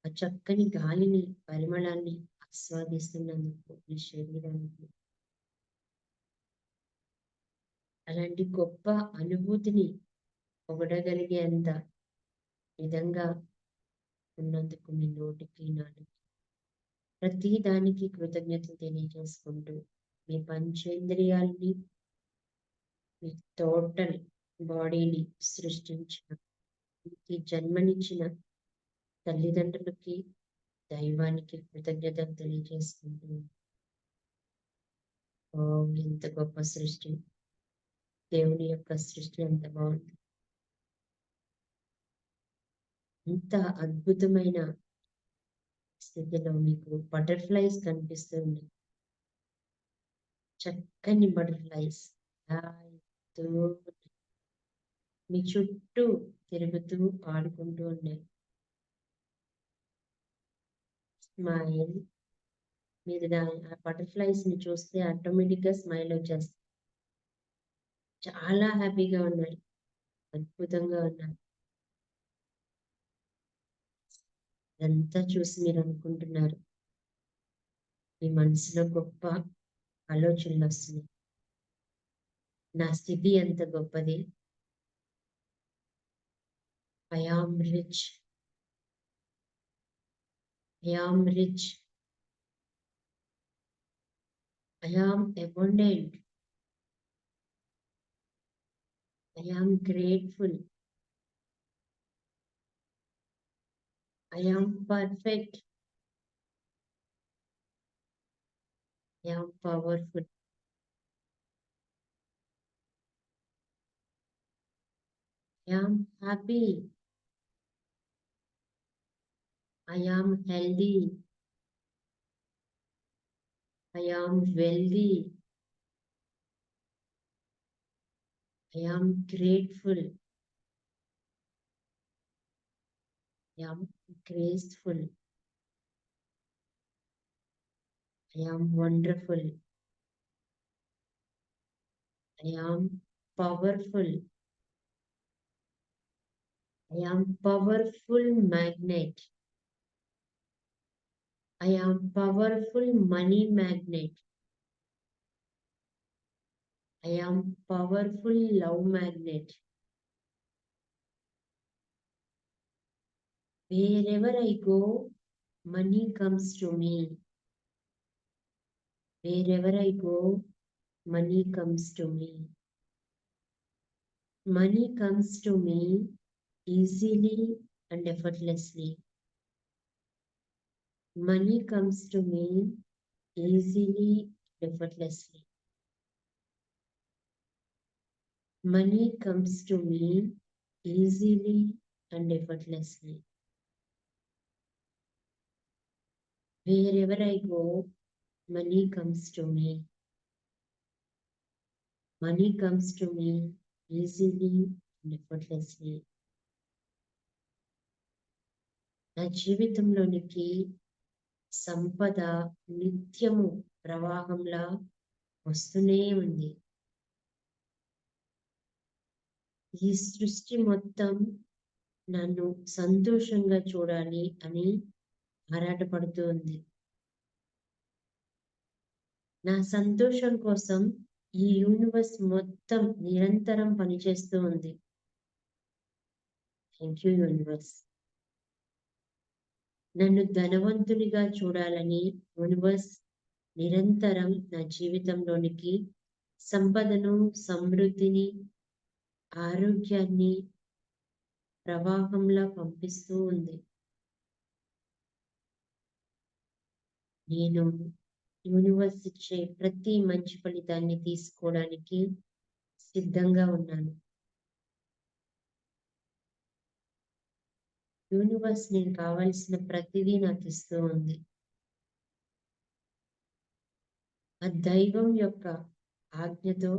A: ఆ చక్కని గాలిని పరిమళాన్ని ఆస్వాదిస్తున్నందుకు, మీ శరీరానికి అలాంటి గొప్ప అనుభూతిని పొగడగలిగేంత విధంగా ఉన్నందుకు మీ నోటికి నాలుగు ప్రతి దానికి కృతజ్ఞతలు తెలియజేసుకుంటూ మీ పంచేంద్రియాల్ని, మీ టోటల్ బాడీని సృష్టించిన, మీకు జన్మనిచ్చిన తల్లిదండ్రులకి, దైవానికి కృతజ్ఞతలు తెలియజేసుకుంటూ ఎంత గొప్ప సృష్టి, దేవుని యొక్క సృష్టి ఎంత బాగుంది. ఇంత అద్భుతమైన స్థితిలో మీకు బటర్ఫ్లైస్ కనిపిస్తుంది. చక్కని బటర్ఫ్లైస్ మీ చుట్టూ తిరుగుతూ ఆడుకుంటూ ఉన్నాయి. స్మైల్. మీరు ఆ బటర్ఫ్లైస్ ని చూస్తే ఆటోమేటిక్ గా స్మైల్ వచ్చేస్తుంది. చాలా హ్యాపీగా ఉన్నారు, అద్భుతంగా ఉన్నారు. ఇదంతా చూసి మీరు అనుకుంటున్నారు, మీ మనసులో గొప్ప ఆలోచనలు వస్తున్నాయి. నా స్థితి ఎంత గొప్పది. I am rich. I am rich. I am abundant. I am grateful. I am perfect. I am powerful. I am happy. I am healthy. I am wealthy. I am grateful. I am graceful. I am wonderful. I am powerful. I am powerful magnet. I am powerful money magnet. I am powerful love magnet. Wherever I go, money comes to me. Wherever I go, money comes to me. Money comes to me easily and effortlessly. Money comes to me easily and effortlessly. Money comes to me easily and effortlessly. Wherever I go, money comes to me. Money comes to me easily and effortlessly. నా జీవితంలోనికి సంపద నిత్యము ప్రవాహంలా వస్తూనే ఉంది. ఈ సృష్టి మొత్తం నన్ను సంతోషంగా చూడాలి అని ఆరాటపడుతూ ఉంది. నా సంతోషం కోసం ఈ యూనివర్స్ మొత్తం నిరంతరం పనిచేస్తూ ఉంది. Thank you universe. నన్ను ధనవంతునిగా చూడాలని యూనివర్స్ నిరంతరం నా జీవితంలోనికి సంపదను, సమృద్ధిని, ఆరోగ్యాన్ని ప్రవాహంలా పంపిస్తూ ఉంది. నేను యూనివర్స్ ఇచ్చే ప్రతి మంచి ఫలితాన్ని తీసుకోవడానికి సిద్ధంగా ఉన్నాను. యూనివర్స్ నేను కావాల్సిన ప్రతిదీ నాకు ఇస్తూ ఉంది. ఆ దైవం యొక్క ఆజ్ఞతో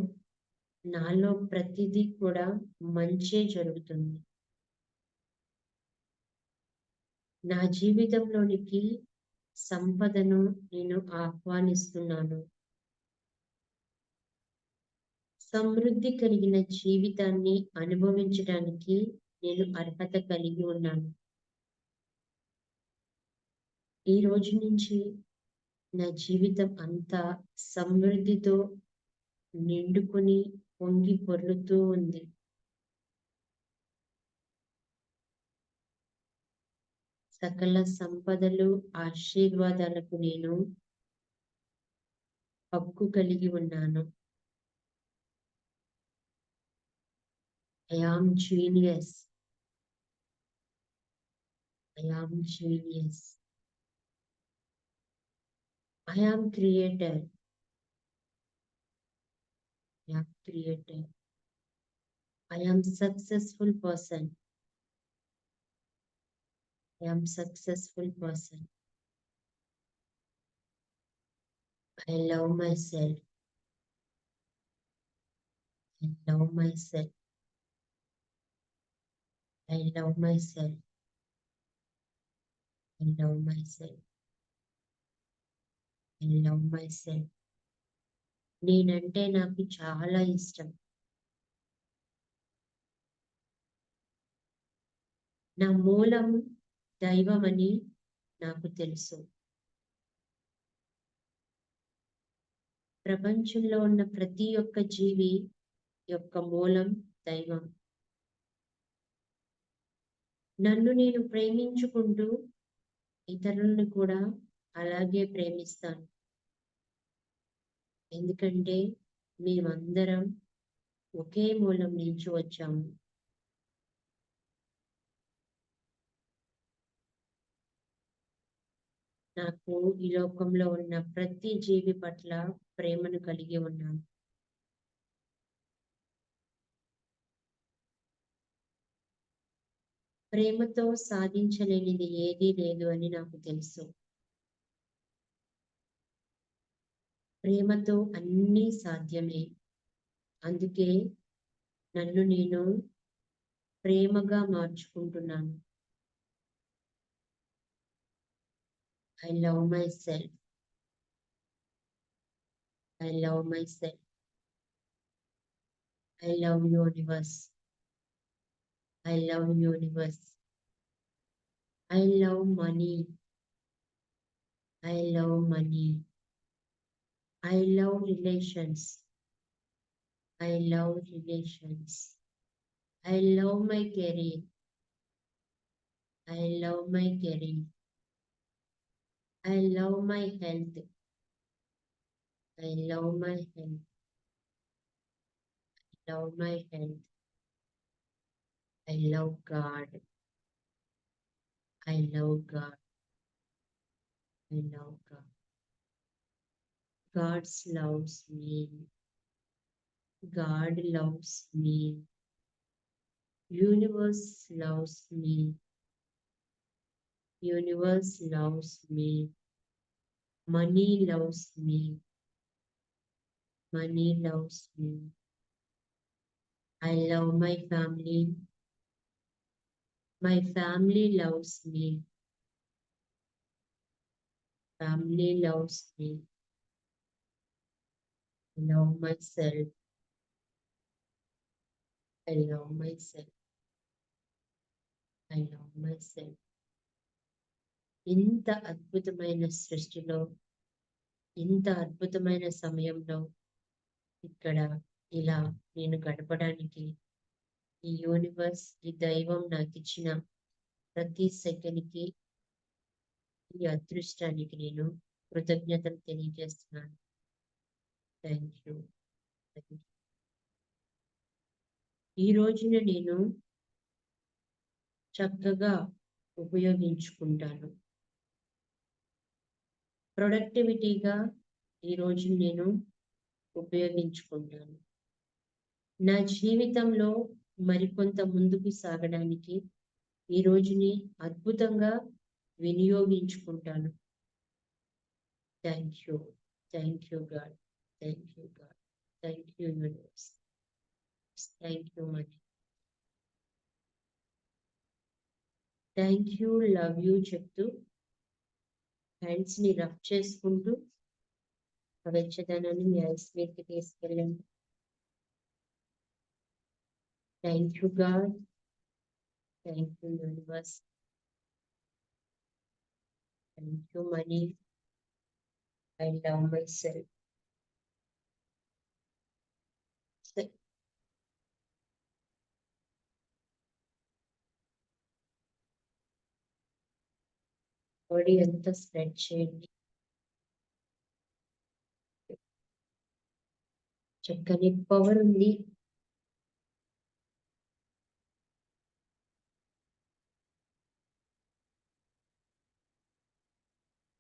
A: నాలో ప్రతిదీ కూడా మంచే జరుగుతుంది. నా జీవితంలోనికి సంపదను నేను ఆహ్వానిస్తున్నాను. సమృద్ధి కలిగిన జీవితాన్ని అనుభవించడానికి నేను అర్హత కలిగి ఉన్నాను. ఈ రోజు నుంచి నా జీవితం అంతా సమృద్ధితో నిండుకొని పొంగి పొర్లుతూ ఉంది. సకల సంపదలు, ఆశీర్వాదాలకు నేను హక్కు కలిగి ఉన్నాను. I am genius. I am genius. I am creator. I am creator. I am successful person. I am successful person. I love myself. I love myself. I love myself. I love myself. I love myself. నేనంటే నాకు చాలా ఇష్టం. నా మూలం దైవమని నాకు తెలుసు. ప్రపంచంలో ఉన్న ప్రతి ఒక్క జీవి యొక్క మూలం దైవం. నన్ను నేను ప్రేమించుకుంటూ ఇతరులను కూడా అలాగే ప్రేమిస్తాను. ఎందుకంటే మేమందరం ఒకే మూలం నుంచి వచ్చాము. నాకు ఈ లోకంలో ఉన్న ప్రతి జీవి పట్ల ప్రేమను కలిగి ఉన్నాను. ప్రేమతో సాధించలేనిది ఏదీ లేదు అని నాకు తెలుసు. ప్రేమతో అన్నీ సాధ్యమే. అందుకే నన్ను నేను ప్రేమగా మార్చుకుంటున్నాను. I love myself. I love myself. I love universe. I love universe. I love money. I love money. I love relations. I love relations. I love my career. I love my career. I love my health. I love my health. I love my health. I love God. I love God. I love God. God loves me. God loves me. Universe loves me. Universe loves me. Money loves me. Money loves me. I love my family. My family loves me. Family loves me. I love myself. I love myself. I love myself. ఇంత అద్భుతమైన సృష్టిలో, ఇంత అద్భుతమైన సమయంలో ఇక్కడ ఇలా నేను గడపడానికి ఈ యూనివర్స్, ఈ దైవం నాకు ఇచ్చిన ప్రతి సెకండ్కి, ఈ అదృష్టానికి నేను కృతజ్ఞతలు తెలియజేస్తున్నాను. Thank you. ఈ రోజున నేను చక్కగా ఉపయోగించుకుంటాను. ప్రొడక్టివిటీగా ఈ రోజు నేను ఉపయోగించుకుంటాను. నా జీవితంలో మరికొంత ముందుకు సాగడానికి ఈ రోజుని అద్భుతంగా వినియోగించుకుంటాను. Thank you. Thank you God. Thank you God. Thank you universe. Thank you money. Thank you, love you చెప్తూ హ్యాండ్స్ ని రఫ్ చేసుకుంటూ ఆ వెచ్చదనాన్ని మీ ఐస్ మీదకి తీసుకెళ్ళండి. Thank you God. Thank you universe. Thank you money. I love myself. Body అంతా spread చేయండి. చక్కని పవర్ ఉంది.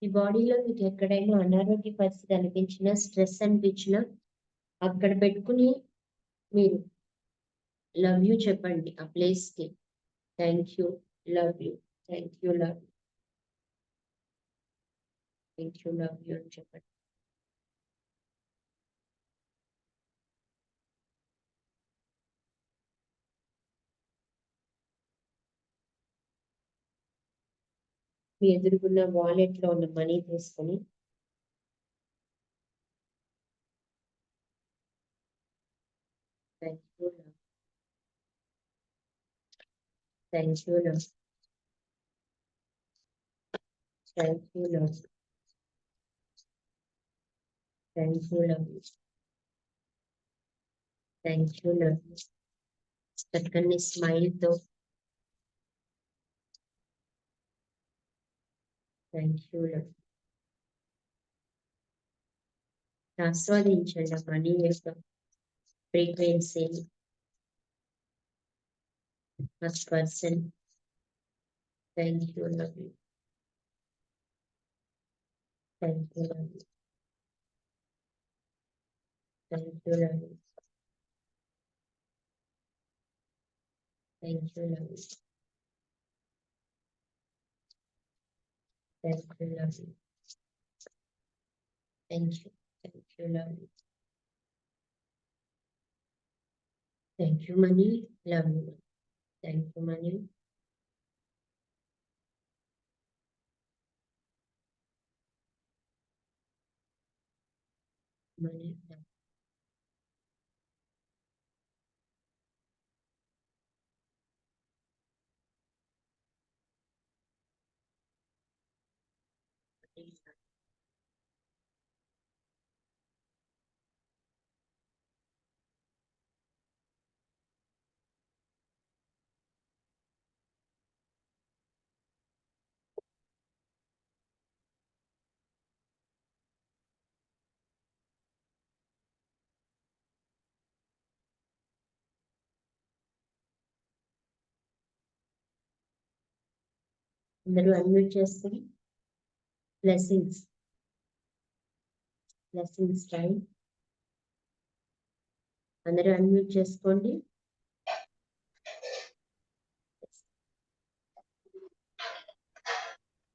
A: ఈ బాడీలో మీకు ఎక్కడైనా అనారోగ్య పరిస్థితి అనిపించినా, స్ట్రెస్ అనిపించినా అక్కడ పెట్టుకుని మీరు లవ్ యూ చెప్పండి ఆ ప్లేస్ కి. Thank you, love you. Thank you, love you. Thank you, love you అని చెప్పండి. మీ ఎదురుగున్న వాలెట్ లో ఉన్న మనీ తీసుకొని thank you, love. Thank you, love. Thank you, love. Thank you lovely. Thank you lovely. చక్కని smile తో thank you lovely. ఆస్వాదించండి ఆ money యొక్క ఫ్రీక్వెన్సీని, first person. Thank you lovely. Thank you lovely. Thank you lovely. Thank you lovely. Thank you lovely. Thank you. Thank you lovely. Thank you money. Lovely. Thank you money. Money. అందరూ unmute చేసుకుని blessings blessings time. అందరూ unmute చేసుకోండి.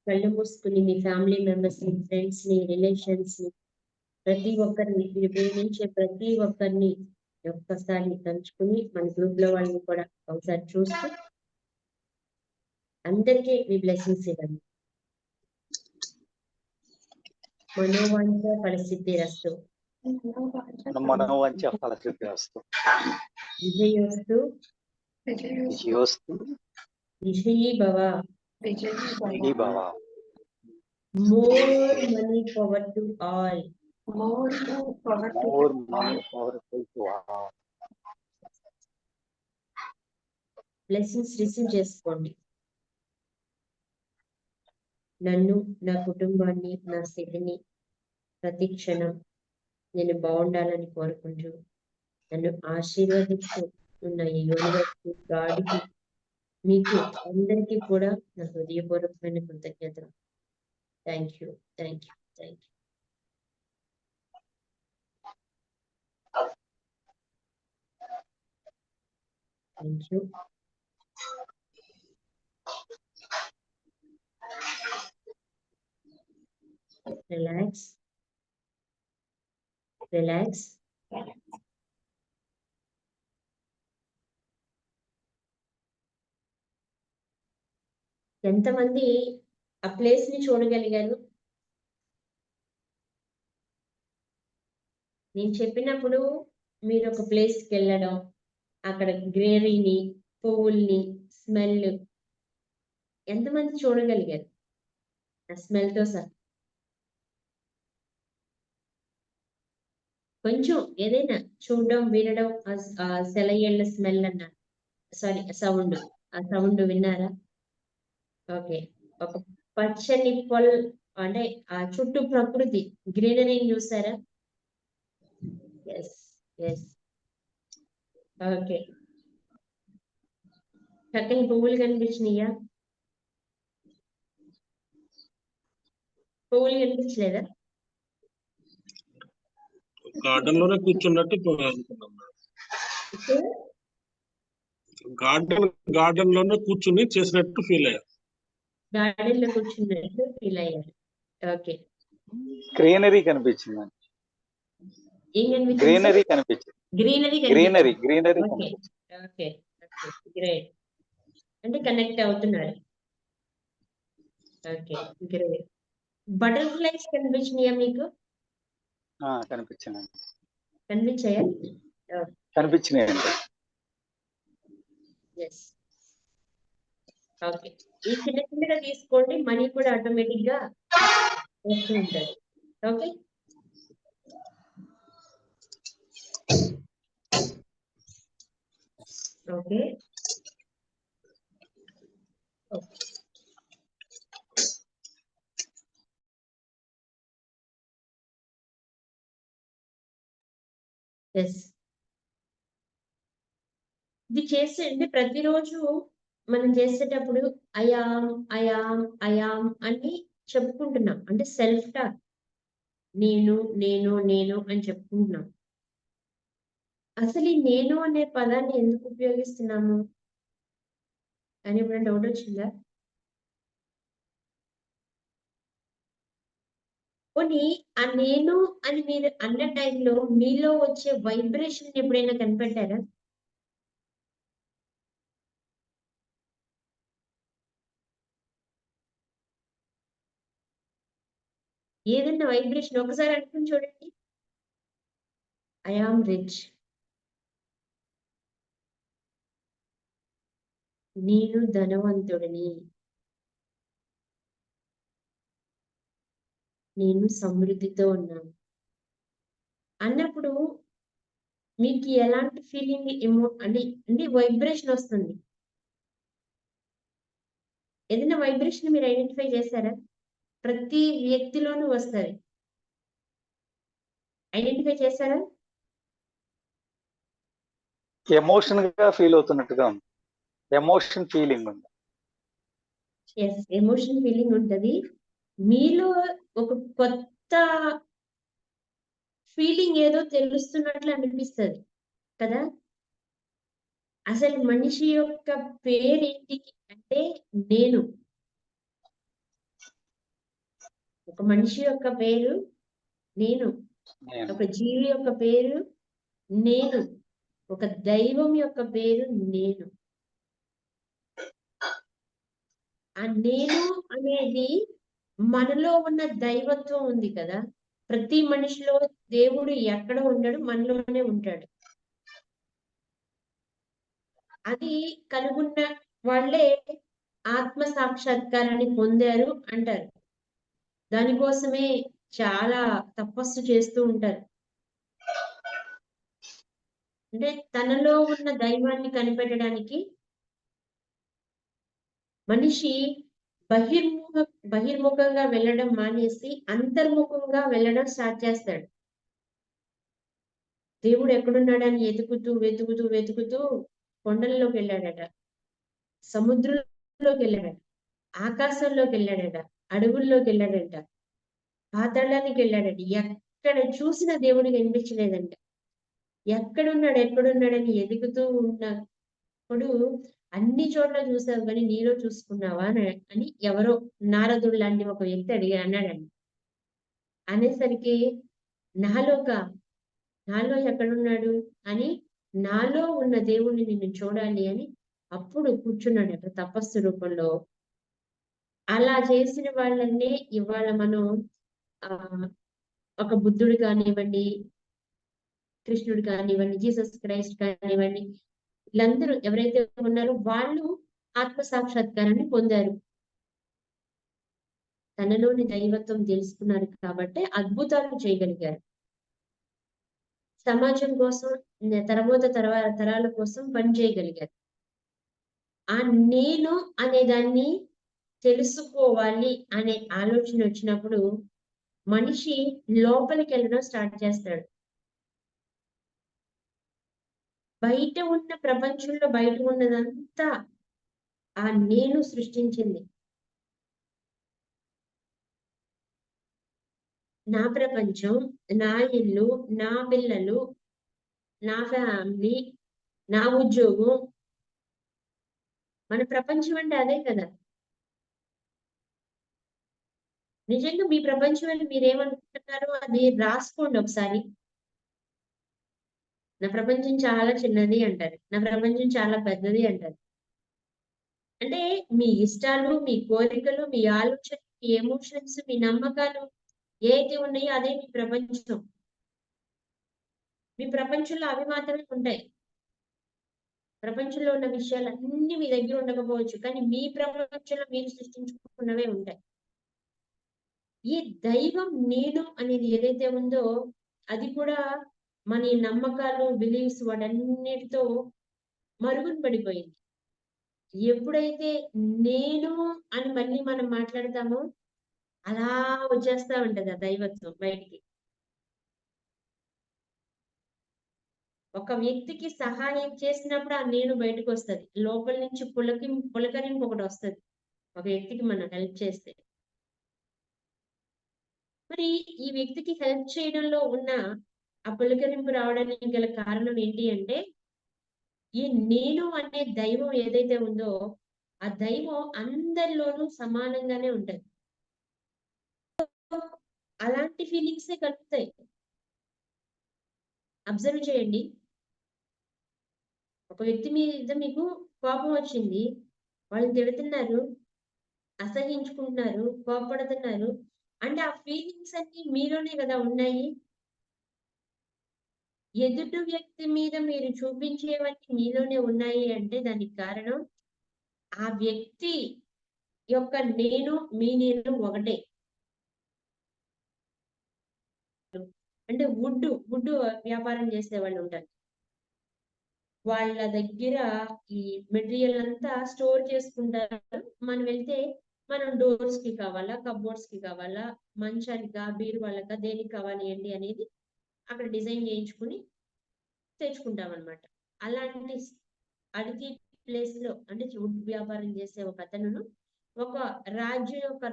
A: కళ్ళు మూసుకుని మీ family members ని, friends ని, relations ని, ప్రతి ఒక్కరిని, మీరు ప్రేమించే ప్రతి ఒక్కరిని ఒక్కసారి తలుచుకుని మన గ్రూప్ లో వాళ్ళని కూడా ఒకసారి చూస్తూ అందరికీ మీ బ్లెస్సింగ్స్ ఇవ్వండి. మనోవాంఛ ఫలసిద్ధిరస్తు,
B: మనోవాంఛ ఫలసిద్ధిరస్తు,
A: విజయోస్తు,
B: విజయోస్తు,
A: విజయీ భవ,
B: విజయీ భవ.
A: more money power to all,
C: More power to
B: More
C: all.
B: money powerful to all.
A: Blessings receive చేసుకోండి. నన్ను, నా కుటుంబాన్ని, నా స్థితిని ప్రతి క్షణం నేను బాగుండాలని కోరుకుంటూ నన్ను ఆశీర్వదిస్తూ ఉన్న ఈ యూనివర్స్ గాడికి, మీకు అందరికీ కూడా నా హృదయపూర్వకమైన కృతజ్ఞతలు. Thank you. Thank you. Thank you. Thank you. Relax. Relax. ఎంతమంది ఆ ప్లేస్ ని చూడగలిగారు? నేను చెప్పినప్పుడు మీరు ఒక ప్లేస్ కి వెళ్ళడం, అక్కడ గ్రీనరీని, పువ్వుల్ని, స్మెల్ ఎంతమంది చూడగలిగారు? ఆ స్మెల్ తో సహా కొంచెం ఏదైనా చూడడం, వినడం, ఆ సెలయేళ్ల స్మెల్ అన్న, సారీ సౌండ్, ఆ సౌండ్ విన్నారా? ఓకే. ఒక పచ్చని అంటే ఆ చుట్టూ ప్రకృతి గ్రీనరీని చూసారా? Yes, yes. ఓకే. చక్కని పువ్వులు కనిపించినాయా? పువ్వులు కనిపించలేదా?
F: గార్డెన్ లోనే కూర్చున్నట్టు అనుకున్నాం మేడం. గార్డెన్ లోనే కూర్చుని చేసినట్టు ఫీల్ అయ్యారు.
A: గార్డెన్ లో కూర్చున్నట్టు ఫీల్ అయ్యారు. ఓకే.
B: గ్రీనరీ కనిపించింది.
A: ఏం కనిపించింది?
B: గ్రీనరీ కనిపించింది.
A: Greenery
B: greenery greenery
A: okay.
B: కనిపించింది.
A: ఓకే. గ్రేట్. అంటే కనెక్ట్ అవుతున్నారు. Okay, great. బటర్ఫ్లైస్ కనిపించినాయా మీకు?
B: కనిపించింది.
A: కనిపించాయా?
B: కనిపించినాయండి.
A: ఎస్. ఓకే. ఈ చిన్న చిన్నగా తీసుకోండి, మనీ కూడా ఆటోమేటిక్ గా వస్తూ ఉంటుంది. ఓకే. ఓకే. ఎస్. ఇది చేసేయండి ప్రతిరోజు మనం చేసేటప్పుడు ఐయామ్ అని చెప్పుకుంటున్నాం. అంటే సెల్ఫ్ టాక్. నేను నేను నేను అని చెప్పుకుంటున్నాం. అసలు ఈ నేను అనే పదాన్ని ఎందుకు ఉపయోగిస్తున్నాము అని ఎప్పుడైనా డౌట్ వచ్చిందా? పోనీ ఆ నేను అని మీరు అన్న టైంలో మీలో వచ్చే వైబ్రేషన్ ఎప్పుడైనా కనిపెట్టారా? ఏదన్నా వైబ్రేషన్ ఒకసారి అనుకుని చూడండి. I am rich. నేను ధనవంతుడిని. నేను సమృద్ధితో ఉన్నాను అన్నప్పుడు మీకు ఎలాంటి ఫీలింగ్ అంటే వైబ్రేషన్ వస్తుంది. ఏదైనా వైబ్రేషన్ మీరు ఐడెంటిఫై చేశారా? ప్రతి వ్యక్తిలోనూ వస్తుంది. ఐడెంటిఫై చేశారా?
B: ఎమోషన్ గా ఫీల్ అవుతున్నట్టుగా ఉంది. ఎమోషన్ ఫీలింగ్ ఉంది.
A: ఎస్, ఎమోషన్ ఫీలింగ్ ఉంటది. మీలో ఒక కొత్త ఫీలింగ్ ఏదో తెలుస్తున్నట్లు అనిపిస్తుంది కదా. అసలు మనిషి యొక్క పేరేంటి అంటే నేను. ఒక మనిషి యొక్క పేరు నేను.
B: నేను
A: ఒక జీవి యొక్క పేరు నేను. ఒక దైవం యొక్క పేరు నేను. ఆ నేను అనేది మనలో ఉన్న దైవత్వం ఉంది కదా. ప్రతి మనిషిలో దేవుడు ఎక్కడ ఉండడు, మనలోనే ఉంటాడు. అది కనుగొన్న వాళ్ళే ఆత్మ సాక్షాత్కారాన్ని పొందారు అంటారు. దానికోసమే చాలా తపస్సు చేస్తూ ఉంటారు. అంటే తనలో ఉన్న దైవాన్ని కనిపెట్టడానికి మనిషి బహిర్ముఖంగా వెళ్ళడం మానేసి అంతర్ముఖంగా వెళ్ళడం స్టార్ట్ చేస్తాడు. దేవుడు ఎక్కడున్నాడని వెతుకుతూ కొండల్లోకి వెళ్ళాడట, సముద్రంలోకి వెళ్ళాడట, ఆకాశంలోకి వెళ్ళాడట, అడవుల్లోకి వెళ్ళాడట, పాతాళానికి వెళ్ళాడట. ఎక్కడ చూసిన దేవుడు కనిపించలేదంట. ఎక్కడున్నాడని ఎదుగుతూ ఉన్నప్పుడు అన్ని చోట్ల చూసావు కానీ నీలో చూసుకున్నావా అని ఎవరో నారదుడు లాంటి ఒక వ్యక్తి అన్నాడండి. అనేసరికి నాలో ఎక్కడున్నాడు అని, నాలో ఉన్న దేవుణ్ణి నిన్ను చూడాలి అని అప్పుడు కూర్చున్నాడట తపస్సు రూపంలో. అలా చేసిన వాళ్ళనే ఇవాళ మనం ఒక బుద్ధుడు కానివ్వండి, కృష్ణుడు కానివ్వండి, జీసస్ క్రైస్ట్ కానివ్వండి, వీళ్ళందరూ ఎవరైతే ఉన్నారో వాళ్ళు ఆత్మ సాక్షాత్కారాన్ని పొందారు. తనలోని దైవత్వం తెలుసుకున్నారు కాబట్టి అద్భుతాలు చేయగలిగారు. సమాజం కోసం, తరాల కోసం పని చేయగలిగారు. ఆ నేను అనే దాన్ని తెలుసుకోవాలి అనే ఆలోచన వచ్చినప్పుడు మనిషి లోపలికి వెళ్ళడం స్టార్ట్ చేస్తాడు. బయట ఉన్న ప్రపంచంలో బయట ఉన్నదంతా ఆ నేను సృష్టించింది. నా ప్రపంచం, నా ఇల్లు, నా పిల్లలు, నా ఫ్యామిలీ, నా ఉద్యోగం, మన ప్రపంచం అంటే అదే కదా. నిజంగా మీ ప్రపంచం అని మీరేమనుకుంటున్నారో అది రాసుకోండి ఒకసారి. నా ప్రపంచం చాలా చిన్నది అంటారు, నా ప్రపంచం చాలా పెద్దది అంటారు. అంటే మీ ఇష్టాలు, మీ కోరికలు, మీ ఆలోచన, మీ ఎమోషన్స్, మీ నమ్మకాలు ఏదైతే ఉన్నాయో అదే మీ ప్రపంచం. మీ ప్రపంచంలో అవి మాత్రమే ఉంటాయి. ప్రపంచంలో ఉన్న విషయాలు అన్ని మీ దగ్గర ఉండకపోవచ్చు, కానీ మీ ప్రపంచంలో మీరు సృష్టించుకున్నవే ఉంటాయి. ఈ దైవం నేను అనేది ఏదైతే ఉందో అది కూడా మన నమ్మకాలు, బిలీఫ్స్ వాటన్నిటితో మరుగున పడిపోయింది. ఎప్పుడైతే నేను అని మళ్ళీ మనం మాట్లాడతామో అలా వచ్చేస్తా ఉంటది ఆ దైవత్వం బయటికి. ఒక వ్యక్తికి సహాయం చేసినప్పుడు ఆ నేను బయటకు వస్తది. లోపల నుంచి పులకరింపు ఒకటి వస్తది. ఒక వ్యక్తికి మనం హెల్ప్ చేస్తే. మరి ఈ వ్యక్తికి హెల్ప్ చేయడంలో ఉన్న ఆ పులకరింపు రావడానికి గల కారణం ఏంటి అంటే, ఈ నేను అనే దైవం ఏదైతే ఉందో, ఆ దైవం అందరిలోనూ సమానంగానే ఉంటది. అలాంటి ఫీలింగ్సే కలుగుతాయి. అబ్జర్వ్ చేయండి. ఒక వ్యక్తి మీద మీకు కోపం వచ్చింది. వాళ్ళని తిడుతున్నారు, అసహించుకుంటున్నారు, కోపపడుతున్నారు. అంటే ఆ ఫీలింగ్స్ అన్ని మీలోనే కదా ఉన్నాయి. ఎదుటి వ్యక్తి మీద మీరు చూపించేవన్నీ మీలోనే ఉన్నాయి అంటే దానికి కారణం ఆ వ్యక్తి యొక్క నేను, మీ నేను ఒకటే. అంటే వుడ్ వ్యాపారం చేసే వాళ్ళు ఉంటారు. వాళ్ళ దగ్గర ఈ మెటీరియల్ అంతా స్టోర్ చేసుకుంటారు. మనం వెళ్తే మనం డోర్స్ కి కావాలా, కబోర్డ్స్ కి కావాలా, మంచానికా, బీరువాళ్ళకా, దేనికి కావాలి ఏంటి అనేది అక్కడ డిజైన్ చేయించుకుని తెచ్చుకుంటాం అనమాట. అలాంటి అడిగి ప్లేస్ లో అంటే వుడ్ వ్యాపారం చేసే ఒక అతను ఒక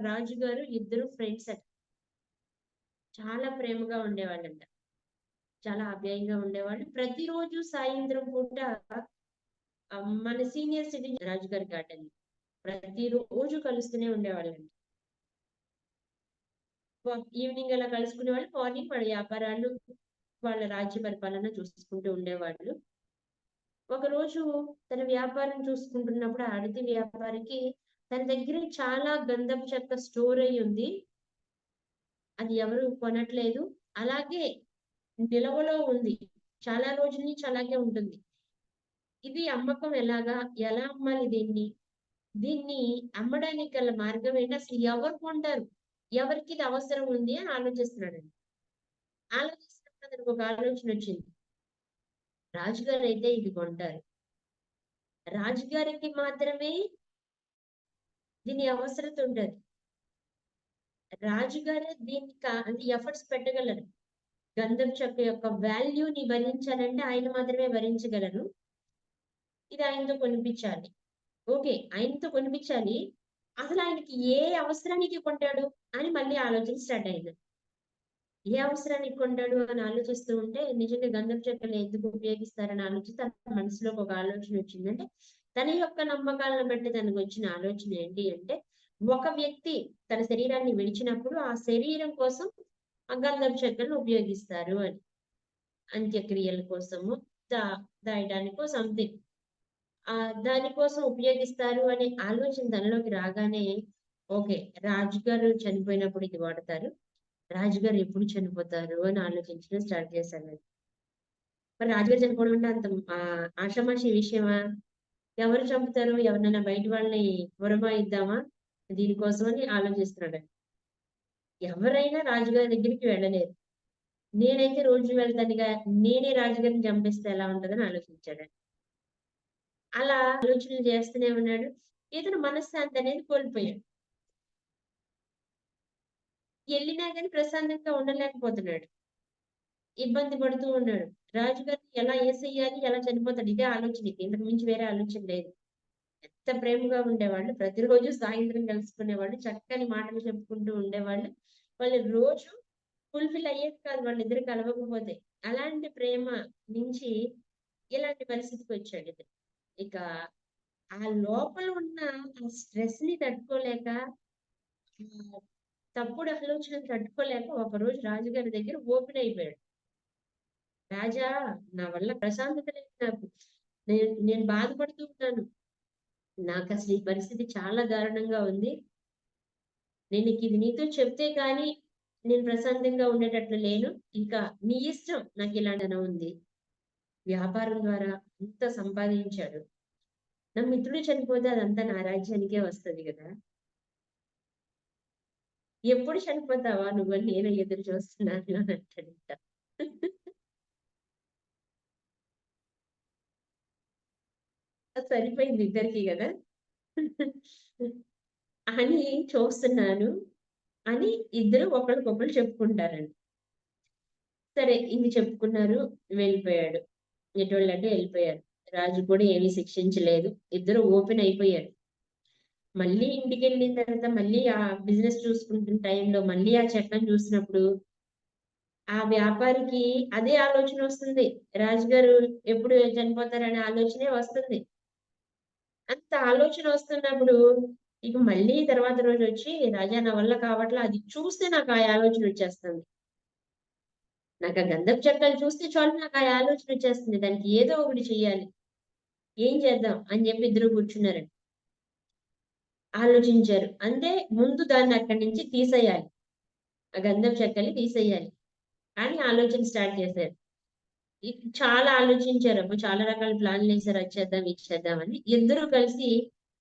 A: రాజు గారు ఇద్దరు ఫ్రెండ్స్ అట. చాలా ప్రేమగా ఉండేవాళ్ళంట. చాలా ఆప్యాయంగా ఉండేవాళ్ళు. ప్రతిరోజు సాయంత్రం పూట మన సీనియర్ సిటిజన్ రాజుగారి గార్డెన్ ప్రతిరోజు కలుస్తూనే ఉండేవాళ్ళండి. ఈవినింగ్ అలా కలుసుకునే వాళ్ళు, మార్నింగ్ వాళ్ళ వ్యాపారాలు, వాళ్ళ రాజ్య పరిపాలన చూసుకుంటూ ఉండేవాళ్ళు. ఒకరోజు తన వ్యాపారం చూసుకుంటున్నప్పుడు ఆ అడితి వ్యాపారికి తన దగ్గర చాలా గంధపు చెక్క స్టోర్ అయి ఉంది. అది ఎవరు కొనట్లేదు. అలాగే నిలవలో ఉంది. చాలా రోజుల నుంచి అలాగే ఉంటుంది. ఇది అమ్మకం ఎలాగా? ఎలా అమ్మాలి దీన్ని? దీన్ని అమ్మడానికి గల మార్గం ఏంటి? అసలు ఎవరు కొంటారు? ఎవరికి ఇది అవసరం ఉంది అని ఆలోచిస్తున్నాడండి. ఆలోచిస్తున్నప్పుడు అతనికి ఒక ఆలోచన వచ్చింది. రాజుగారు అయితే ఇది కొంటారు. రాజుగారికి మాత్రమే దీని అవసరత ఉంటది. రాజుగారే దీనికి అంటే ఎఫర్ట్స్ పెట్టగలరు. గంధం చెక్క యొక్క వాల్యూని భరించాలంటే ఆయన మాత్రమే భరించగలరు. ఇది ఆయనతో కొనిపించాలి. ఓకే, ఆయనతో కొనిపించాలి. అసలు ఆయనకి ఏ అవసరానికి కొంటాడు అని మళ్ళీ ఆలోచన స్టార్ట్ అయింది. ఏ అవసరానికి కొంటాడు అని ఆలోచిస్తూ ఉంటే నిజంగా గంధం చెక్కలు ఎందుకు ఉపయోగిస్తారని ఆలోచిస్తే తన మనసులోకి ఒక ఆలోచన వచ్చింది. అంటే తన యొక్క నమ్మకాలను బట్టి తనకు వచ్చిన ఆలోచన ఏంటి అంటే, ఒక వ్యక్తి తన శరీరాన్ని విడిచినప్పుడు ఆ శరీరం కోసం ఆ గంధం చెక్కలను ఉపయోగిస్తారు అని. అంత్యక్రియల కోసము, దాయడానికో సంథింగ్ దానికోసం ఉపయోగిస్తారు అనే ఆలోచన తనలోకి రాగానే, ఓకే, రాజుగారు చనిపోయినప్పుడు ఇది వాడతారు, రాజుగారు ఎప్పుడు చనిపోతారు అని ఆలోచించడం స్టార్ట్ చేశాను. మరి రాజుగారు చనిపోవడం అంటే అంత ఆషామాషి విషయమా? ఎవరు చంపుతారు? ఎవరినైనా బయట వాళ్ళని పురమాయిద్దామా దీనికోసం అని ఆలోచిస్తున్నాడు. ఎవరైనా రాజుగారి దగ్గరికి వెళ్ళలేరు. నేనైతే రోజు వెళ్తానుగా, నేనే రాజుగారిని చంపేస్తే ఎలా ఉంటుందని ఆలోచించాడు. అలా ఆలోచనలు చేస్తూనే ఉన్నాడు. ఇతను మనశ్శాంతి అనేది కోల్పోయాడు. వెళ్ళినా కానీ ప్రశాంతంగా ఉండలేకపోతున్నాడు. ఇబ్బంది పడుతూ ఉన్నాడు. రాజుగారిని ఎలా ఏసేయాలి, ఎలా చనిపోతాడు, ఇదే ఆలోచన. ఇంతకు మించి వేరే ఆలోచన లేదు. ఎంత ప్రేమగా ఉండేవాళ్ళు. ప్రతిరోజు సాయంత్రం కలుసుకునేవాళ్ళు. చక్కని మాటలు చెప్పుకుంటూ ఉండేవాళ్ళు. వాళ్ళు రోజు ఫుల్ఫిల్ అయ్యేది కాదు వాళ్ళిద్దరు కలవకపోతే. అలాంటి ప్రేమ నుంచి ఇలాంటి పరిస్థితికి వచ్చాడు ఇతను. ఇక ఆ లోపల ఉన్న ఆ స్ట్రెస్ ని తట్టుకోలేక, తప్పుడు ఆలోచనలు తట్టుకోలేక ఒకరోజు రాజుగారి దగ్గర ఓపెన్ అయిపోయాడు. రాజా, నా వల్ల ప్రశాంతత లేదు నాకు. నేను బాధపడుతూ ఉన్నాను. నాకు అసలు ఈ పరిస్థితి చాలా దారుణంగా ఉంది. నేను ఇది నీతో చెప్తే కానీ నేను ప్రశాంతంగా ఉండేటట్లు లేను. ఇంకా నీ ఇష్టం, నాకు ఇలాంటి ఉంది. వ్యాపారం ద్వారా అంత సంపాదించాడు. నా మిత్రుడు చనిపోతే అదంతా నా రాజ్యానికే వస్తది కదా. ఎప్పుడు చనిపోతావా నువ్వు అని నేను ఎదురు చూస్తున్నాను అని అంటాడంట. సరిపోయింది ఇద్దరికి కదా అని చూస్తున్నాను అని ఇద్దరు ఒకరికొకరు చెప్పుకుంటారండి. సరే ఇది చెప్పుకున్నారు, వెళ్ళిపోయాడు. ఎటోళ్ళంటే వెళ్ళిపోయారు. రాజు కూడా ఏమీ శిక్షించలేదు. ఇద్దరు ఓపెన్ అయిపోయారు. మళ్ళీ ఇంటికెళ్ళిన తర్వాత మళ్ళీ ఆ బిజినెస్ చూసుకుంటున్న టైంలో మళ్ళీ ఆ చట్టం చూసినప్పుడు ఆ వ్యాపారికి అదే ఆలోచన వస్తుంది. రాజుగారు ఎప్పుడు చనిపోతారనే ఆలోచనే వస్తుంది. అంత ఆలోచన వస్తున్నప్పుడు ఇక మళ్ళీ తర్వాత రోజు వచ్చి రాజా నా వల్ల కావట్లే, అది చూస్తే నాకు ఆ ఆలోచన వచ్చేస్తుంది. నాకు ఆ గంధపు చెక్కలు చూస్తే చాలు నాకు ఆ ఆలోచన వచ్చేస్తుంది. దానికి ఏదో ఒకటి చెయ్యాలి. ఏం చేద్దాం అని చెప్పి ఇద్దరు కూర్చున్నారండి. ఆలోచించారు. అంటే ముందు దాన్ని అక్కడి నుంచి తీసేయాలి. ఆ గంధపు చెక్కల్ని తీసేయాలి అని ఆలోచన స్టార్ట్ చేశారు. చాలా ఆలోచించారు. అప్పుడు చాలా రకాల ప్లాన్లు వేశారు. అది చేద్దాం, ఇది చేద్దాం అని. ఇద్దరు కలిసి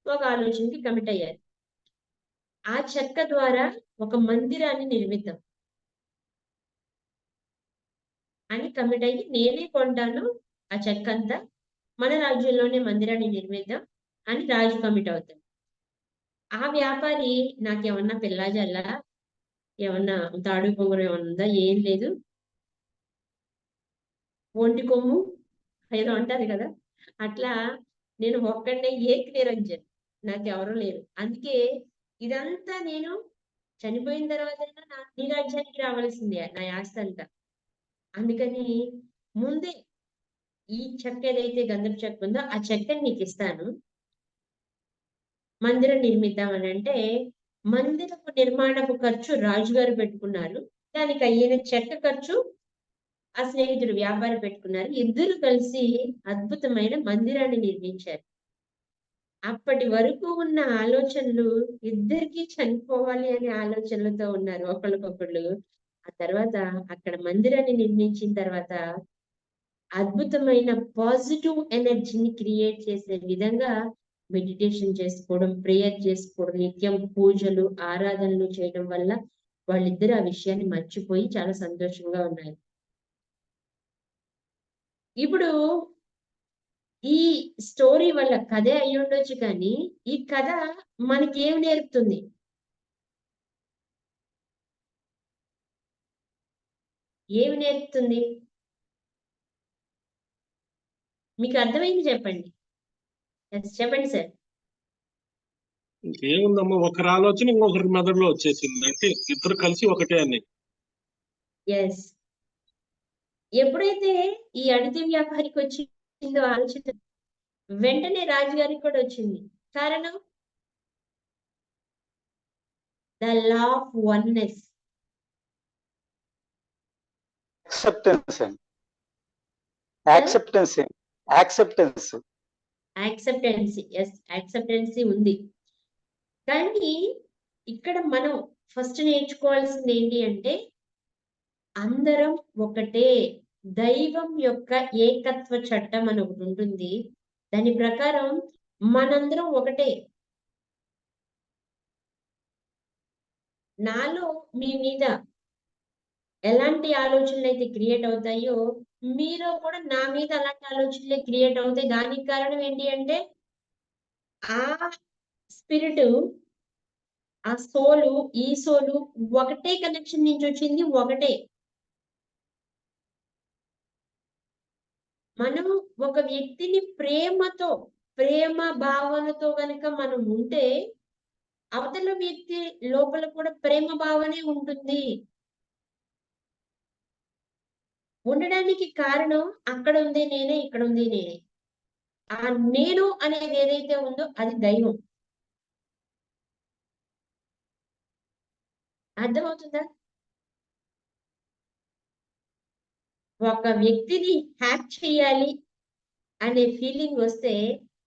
A: ఒక ఆలోచనకి కమిట్ అయ్యారు. ఆ చెక్క ద్వారా ఒక మందిరాన్ని నిర్మిద్దాం అని కమిట్ అయ్యి నేనే కొంటాను ఆ చెక్క అంతా, మన రాజ్యంలోనే మందిరాన్ని నిర్మిద్దాం అని రాజు కమిట్ అవుతాడు. ఆ వ్యాపారి నాకేమన్నా పిల్లాజల్లా ఏమన్నా తాడు పొంగరం ఏమన్నా ఉందా? ఏం లేదు, ఒంటి కొమ్ము ఏదో అంటారు కదా, అట్లా నేను ఒక్కడే ఏక నిరంజన్, నాకెవరూ లేరు. అందుకే ఇదంతా నేను చనిపోయిన తర్వాత నీ రాజ్యానికి రావాల్సిందే నా ఆస్తి అంతా. అందుకని ముందే ఈ చెక్క ఏదైతే గంధపు చెక్క ఉందో ఆ చెక్కని నీకు ఇస్తాను, మందిరం నిర్మిద్దామని అంటే మందిరపు నిర్మాణపు ఖర్చు రాజుగారు పెట్టుకున్నారు. దానికి అయ్యిన చెక్క ఖర్చు ఆ స్నేహితుడు వ్యాపారి పెట్టుకున్నారు. ఇద్దరు కలిసి అద్భుతమైన మందిరాన్ని నిర్మించారు. అప్పటి వరకు ఉన్న ఆలోచనలు ఇద్దరికి చనిపోవాలి అనే ఆలోచనలతో ఉన్నారు ఒకళ్ళకొకళ్ళు. ఆ తర్వాత అక్కడ మందిరాన్ని నిర్మించిన తర్వాత అద్భుతమైన పాజిటివ్ ఎనర్జీని క్రియేట్ చేసే విధంగా మెడిటేషన్ చేసుకోవడం, ప్రేయర్ చేసుకోవడం, నిత్యం పూజలు, ఆరాధనలు చేయడం వల్ల వాళ్ళిద్దరు ఆ విషయాన్ని మర్చిపోయి చాలా సంతోషంగా ఉన్నారు. ఇప్పుడు ఈ స్టోరీ వల్ల కథే అయ్యుండొచ్చు కానీ ఈ కథ మనకి ఏం నేర్పుతుంది? ఏమి నేర్పుతుంది? మీకు అర్థమైంది చెప్పండి. చెప్పండి సార్.
F: ఇంకేముందమ్మా, ఒకరి ఆలోచన ఇంకొకరి మెదడులో వచ్చేసింది అంటే ఇద్దరు కలిసి ఒకటే అని.
A: ఎస్. ఎప్పుడైతే ఈ అడితి వ్యాపారికి వచ్చిందో ఆలోచన, వెంటనే రాజుగారికి కూడా వచ్చింది. కారణం the law of oneness.
B: Acceptance అండి. Acceptance acceptance
A: acceptancy. Yes, acceptancy ఉంది. కానీ ఇక్కడ మనం ఫస్ట్ నేర్చుకోవాల్సింది ఏంటి అంటే అందరం ఒకటే. దైవం యొక్క ఏకత్వ చట్టం అని ఒకటి ఉంటుంది. దాని ప్రకారం మనందరం ఒకటే. నాలో మీ మీద ఎలాంటి ఆలోచనలు అయితే క్రియేట్ అవుతాయో మీలో కూడా నా మీద అలాంటి ఆలోచనలే క్రియేట్ అవుతాయి. దానికి కారణం ఏంటి అంటే ఆ స్పిరిట్, ఆ సోలు, ఈ సోలు ఒకటే కనెక్షన్ నుంచి వచ్చింది, ఒకటే. మనం ఒక వ్యక్తిని ప్రేమ భావనతో గనక మనం ఉంటే అవతల వ్యక్తి లోపల కూడా ప్రేమ భావనే ఉంటుంది. ఉండడానికి కారణం అక్కడ ఉంది నేనే, ఇక్కడ ఉంది నేనే. ఆ నేను అనేది ఏదైతే ఉందో అది దైవం. అర్థమవుతుందా? ఒక వ్యక్తిని హ్యాక్ చేయాలి అనే ఫీలింగ్ వస్తే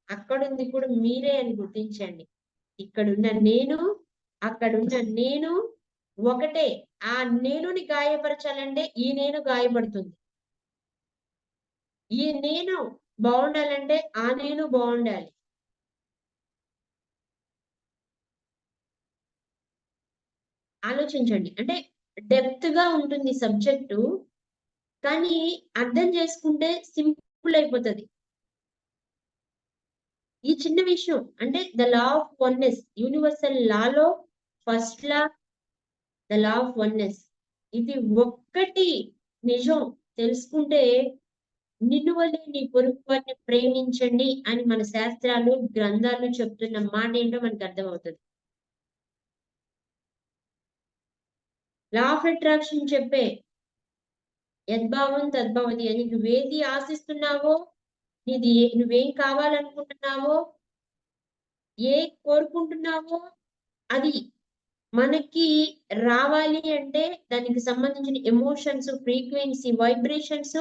A: అక్కడుంది కూడా మీరే అని గుర్తించండి. ఇక్కడున్న నేను, అక్కడున్న నేను ఒకటే. ఆ నేనుని గాయపరచాలంటే ఈ నేను గాయపడుతుంది. ఈ నేను బాగుండాలంటే ఆ నేను బాగుండాలి. ఆలోచించండి. అంటే డెప్త్ గా ఉంటుంది సబ్జెక్టు, కానీ అర్థం చేసుకుంటే సింపుల్ అయిపోతుంది. ఈ చిన్న విషయం అంటే the law of oneness, universal లాలో first law the law of oneness. ఇది ఒక్కటి నిజం తెలుసుకుంటే నిన్ను వల్లే నీ పొరుగు వారిని ప్రేమించండి అని మన శాస్త్రాలు గ్రంథాలు చెప్తున్న మాట ఏంటో మనకు అర్థమవుతుంది. లా ఆఫ్ అట్రాక్షన్ చెప్పే యద్భావం తద్భవతి అని నువ్వేది ఆశిస్తున్నావో, నువ్వేం కావాలనుకుంటున్నావో, ఏ కోరుకుంటున్నావో అది మనకి రావాలి అంటే దానికి సంబంధించిన ఎమోషన్స్, ఫ్రీక్వెన్సీ, వైబ్రేషన్స్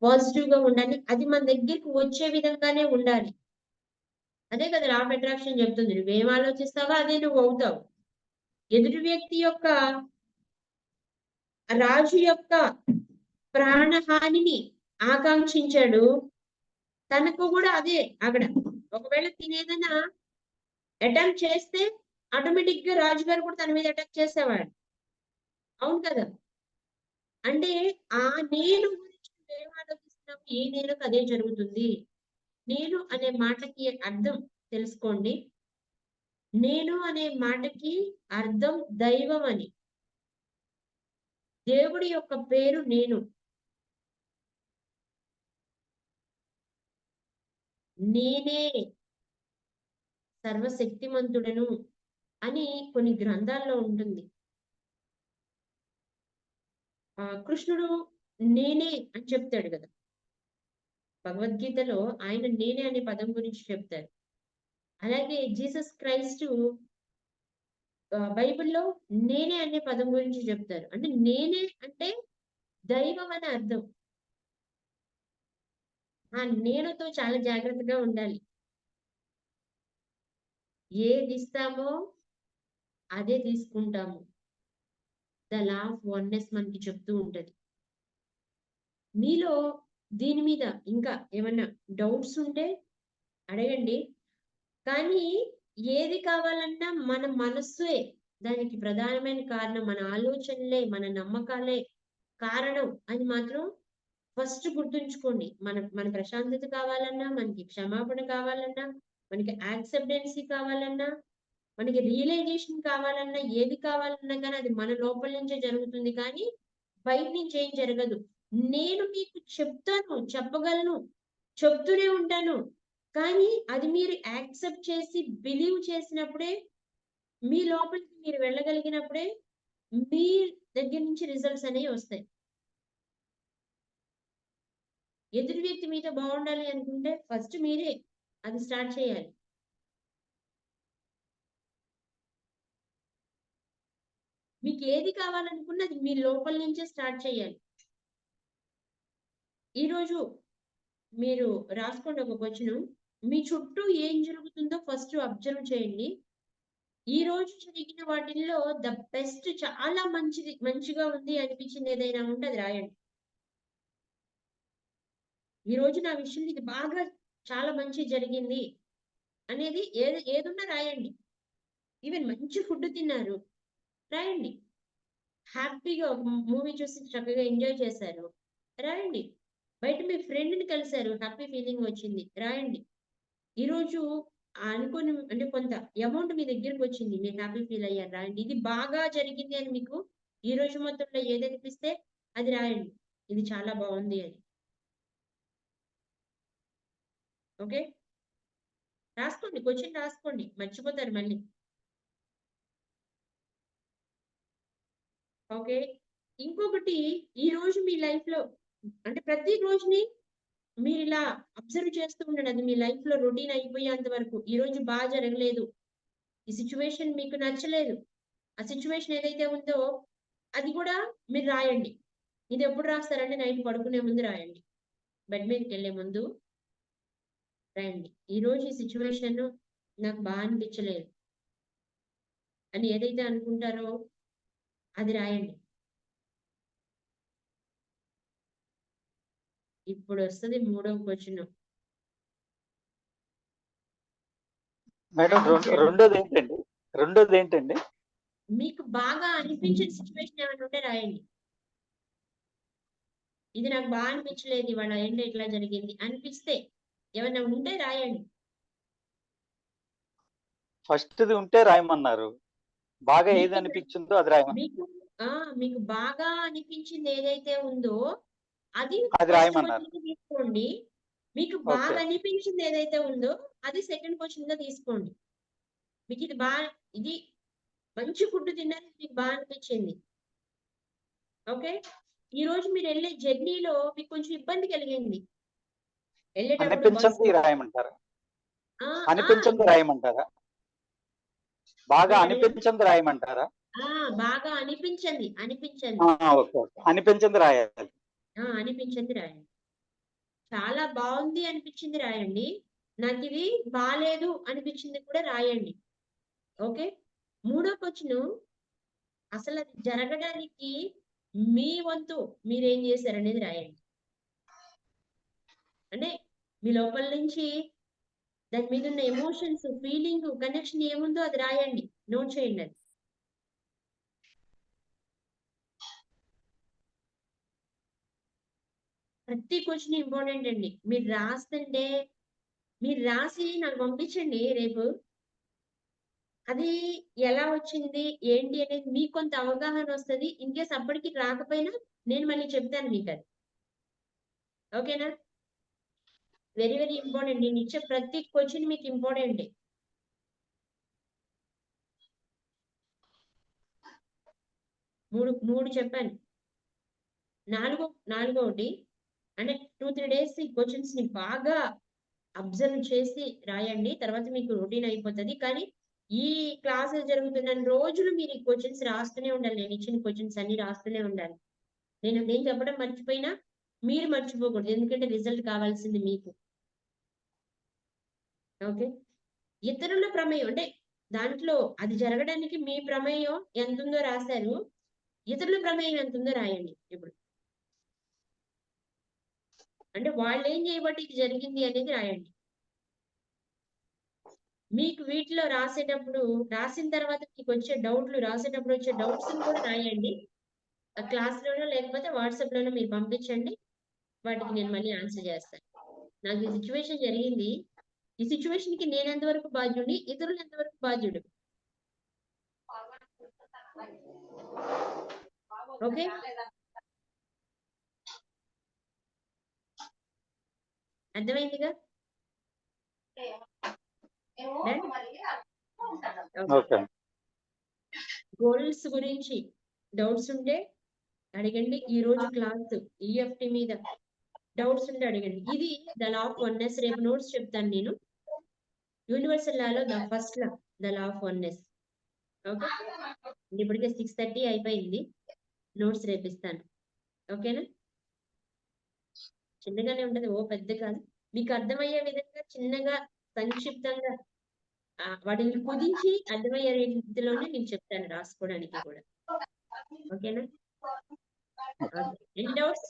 A: పాజిటివ్ గా ఉండాలి. అది మన దగ్గరికి వచ్చే విధంగానే ఉండాలి. అదే కదా లా ఆఫ్ అట్రాక్షన్ చెప్తుంది. నువ్వేం ఆలోచిస్తావో అదే నువ్వు అవుతావు. ఎదుటి వ్యక్తి యొక్క రాజు యొక్క ప్రాణహానిని ఆకాంక్షించాడు, తనకు కూడా అదే అక్కడ. ఒకవేళ తినేదైనా అటాక్ చేస్తే ఆటోమేటిక్ గా రాజుగారు కూడా తన మీద అటాక్ చేసేవాడు. అవును కదా? అంటే ఆ నేను గురించి నువ్వేం ఆలోచిస్తున్నావు, ఏ నేలకు అదే జరుగుతుంది. నేను అనే మాటకి అర్థం తెలుసుకోండి. నేను అనే మాటకి అర్థం దైవం అని. దేవుడి యొక్క పేరు నేను. నేనే సర్వశక్తిమంతుడను అని కొన్ని గ్రంథాల్లో ఉంటుంది. కృష్ణుడు నేనే అని చెప్తాడు కదా భగవద్గీతలో. ఆయన నేనే అనే పదం గురించి చెప్తారు. అలాగే జీసస్ క్రైస్ట్ బైబిల్లో నేనే అనే పదం గురించి చెప్తారు. అంటే నేనే అంటే దైవం అని అర్థం. ఆ నేనుతో చాలా జాగ్రత్తగా ఉండాలి. ఏది ఇస్తామో అదే తీసుకుంటాము. ద లా ఆఫ్ వన్నెస్ మనకి చెప్తూ ఉంటది. మీలో దీని మీద ఇంకా ఏమన్నా డౌట్స్ ఉంటే అడగండి. కానీ ఏది కావాలన్నా మన మనస్సే దానికి ప్రధానమైన కారణం. మన ఆలోచనలే, మన నమ్మకాలే కారణం అని మాత్రం ఫస్ట్ గుర్తుంచుకోండి. మన ప్రశాంతత కావాలన్నా, మనకి క్షమాపణ కావాలన్నా, మనకి యాక్సెప్టెన్సీ కావాలన్నా, మనకి రియలైజేషన్ కావాలన్నా, ఏది కావాలన్నా కానీ అది మన లోపల నుంచే జరుగుతుంది. కానీ బయట నుంచి ఏం జరగదు. నేను మీకు చెప్తాను, చెప్పగలను, చెప్తూనే ఉంటాను. కానీ అది మీరు యాక్సెప్ట్ చేసి బిలీవ్ చేసినప్పుడే, మీ లోపలికి మీరు వెళ్ళగలిగినప్పుడే మీ దగ్గర నుంచి రిజల్ట్స్ అనేవి వస్తాయి. ఎదుటి వ్యక్తి మీతో బాగుండాలి అనుకుంటే ఫస్ట్ మీరే అది స్టార్ట్ చేయాలి. మీకు ఏది కావాలనుకున్నది మీ లోపల నుంచే స్టార్ట్ చేయాలి. ఈరోజు మీరు రాసుకోండి ఒక క్వశ్చన్. మీ చుట్టూ ఏం జరుగుతుందో ఫస్ట్ అబ్జర్వ్ చేయండి. ఈ రోజు జరిగిన వాటిల్లో ద బెస్ట్, చాలా మంచిగా ఉంది అనిపించింది ఏదైనా ఉంటే అది రాయండి. ఈ రోజు నా విషయంలో ఇది బాగా చాలా మంచి జరిగింది అనేది ఏదున్నా రాయండి. ఈవెన్ మంచి ఫుడ్ తిన్నారు రాయండి. హ్యాపీగా ఒక మూవీ చూసి చక్కగా ఎంజాయ్ చేశారు రాయండి. బయట మీ ఫ్రెండ్ని కలిశారు, హ్యాపీ ఫీలింగ్ వచ్చింది రాయండి. ఈరోజు అనుకోని అంటే కొంత అమౌంట్ మీ దగ్గరకు వచ్చింది, మీరు హ్యాపీ ఫీల్ అయ్యారు రాయండి. ఇది బాగా జరిగింది అని మీకు ఈ రోజు మొత్తంలో ఏది అనిపిస్తే అది రాయండి. ఇది చాలా బాగుంది అని. ఓకే, రాసుకోండి, క్వశ్చన్ రాసుకోండి, మర్చిపోతారు మళ్ళీ. ఓకే, ఇంకొకటి, ఈ రోజు మీ లైఫ్ లో అంటే ప్రతి రోజుని మీరు ఇలా అబ్జర్వ్ చేస్తూ ఉండండి. అది మీ లైఫ్ లో రొటీన్ అయిపోయేంత వరకు. ఈ రోజు బాగా జరగలేదు, ఈ సిచ్యువేషన్ మీకు నచ్చలేదు, ఆ సిచ్యువేషన్ ఏదైతే ఉందో అది కూడా మీరు రాయండి. ఇది ఎప్పుడు రాస్తారంటే నైట్ పడుకునే ముందు రాయండి, బెడ్ మీదకి వెళ్ళే ముందు రాయండి. ఈ రోజు ఈ సిచ్యువేషన్ నాకు బాగా అనిపించలేదు అని ఏదైతే అనుకుంటారో అది రాయండి. ఇప్పుడు వస్తుంది మూడవ క్వశ్చన్.
B: మేడం రెండోది ఏంటండి?
A: మీకు బాగా అనిపించిన సిచ్యువేషన్ ఏమైనా ఉంటే రాయండి. ఇది నాకు బాగా అనిపించలేదు, ఇవాళ ఏంటో ఇట్లా జరిగింది అనిపిస్తే ఏమైనా ఉంటే రాయండి.
B: ఫస్ట్ది ఉంటే రాయమన్నారు. బాగా ఏది
A: మీకు
B: అనిపించిందో అది రాయమన్నారు.
A: మీకు బాగా అనిపించింది ఏదైతే ఉందో అది
B: అది
A: ఫస్ట్
B: రాయమన్నారు.
A: క్వశ్చన్ తీసుకోండి. మీకు బాగా అనిపించింది ఏదైతే ఉందో అది సెకండ్ క్వశ్చన్ గా తీసుకోండి. మీకు ఇది మంచి ఫుడ్ తిన్నది మీకు బాగా అనిపించింది. ఓకే, ఈ రోజు మీరు వెళ్ళే జర్నీలో మీకు కొంచెం ఇబ్బంది కలిగింది. వెళ్ళేటప్పుడు
B: అనిపించింది రాయమంటారా? అనిపించింది రాయమంటారా? బాగా అనిపించింది రాయమంటారా?
A: బాగా అనిపించింది
B: ఓకే. అనిపించింది రాయాలి.
A: అనిపించింది రాయండి. చాలా బాగుంది అనిపించింది రాయండి. నాకు ఇది బాలేదు అనిపించింది కూడా రాయండి. ఓకే, మూడో క్వశ్చన్ అసలు అది జరగడానికి మీ వంతు మీరేం చేశారనేది రాయండి. అంటే మీ లోపల నుంచి దాని మీద ఉన్న ఎమోషన్స్, ఫీలింగ్, కనెక్షన్ ఏముందో అది రాయండి, నోట్ చేయండి. అది ప్రతి క్వశ్చన్ ఇంపార్టెంట్ అండి. మీరు రాసి నాకు పంపించండి రేపు. అది ఎలా వచ్చింది ఏంటి అనేది మీకు కొంత అవగాహన వస్తుంది. ఇన్ కేస్ అప్పటికి రాకపోయినా నేను మళ్ళీ చెప్తాను మీకు అది. ఓకేనా? Very very important. నేను ఇచ్చే ప్రతి క్వశ్చన్ మీకు ఇంపార్టెంట్. మూడు చెప్పాను. నాలుగోటి అంటే 2-3 డేస్ ఈ క్వశ్చన్స్ ని బాగా అబ్జర్వ్ చేసి రాయండి. తర్వాత మీకు రొటీన్ అయిపోతుంది. కానీ ఈ క్లాసెస్ జరుగుతున్న రోజులు మీరు ఈ క్వశ్చన్స్ రాస్తూనే ఉండాలి. నేను ఇచ్చిన క్వశ్చన్స్ అన్ని రాస్తూనే ఉండాలి. నేను చెప్పడం మర్చిపోయినా మీరు మర్చిపోకూడదు. ఎందుకంటే రిజల్ట్ కావాల్సింది మీకు. ఓకే, ఇతరుల ప్రమేయం అంటే దాంట్లో అది జరగడానికి మీ ప్రమేయం ఎంత ఉందో రాశారు. ఇతరుల ప్రమేయం ఎంత ఉందో రాయండి. ఇప్పుడు అంటే వాళ్ళు ఏం చేయబట్టి ఇది జరిగింది అనేది రాయండి. మీకు వీటిలో రాసిన తర్వాత మీకు వచ్చే డౌట్లు, రాసేటప్పుడు వచ్చే డౌట్స్ కూడా రాయండి. ఆ క్లాస్లోనో లేకపోతే వాట్సాప్లోనో మీరు పంపించండి. వాటికి నేను మళ్ళీ ఆన్సర్ చేస్తాను. నాకు ఈ సిచ్యువేషన్ జరిగింది. ఈ సిచ్యువేషన్ కి నేను ఎంతవరకు బాధ్యుడిని, ఇతరులు ఎంతవరకు బాధ్యుడు. ఓకే, అర్థమైందిగా?
B: ఓకే.
A: గోల్స్ గురించి డౌట్స్ ఉంటే అడగండి. ఈ రోజు క్లాస్ ఈఎఫ్టి మీద డౌట్స్ ఉంటే అడగండి. ఇది ద లా ఆఫ్ వన్నెస్. రేపు నోట్స్ చెప్తాను నేను. Universal Lalo the first law, the law of oneness. Okay, ఇప్పటికే 6:30 అయిపోయింది. నోట్స్ రేపిస్తాను. ఓకేనా? చిన్నగానే ఉంటది, పెద్ద కాదు. మీకు అర్థమయ్యే విధంగా చిన్నగా సంక్షిప్తంగా వాటిని కుదించి అర్థమయ్యే రీతిలోనే నేను చెప్తాను రాసుకోవడానికి కూడా. ఓకేనా? Any doubts?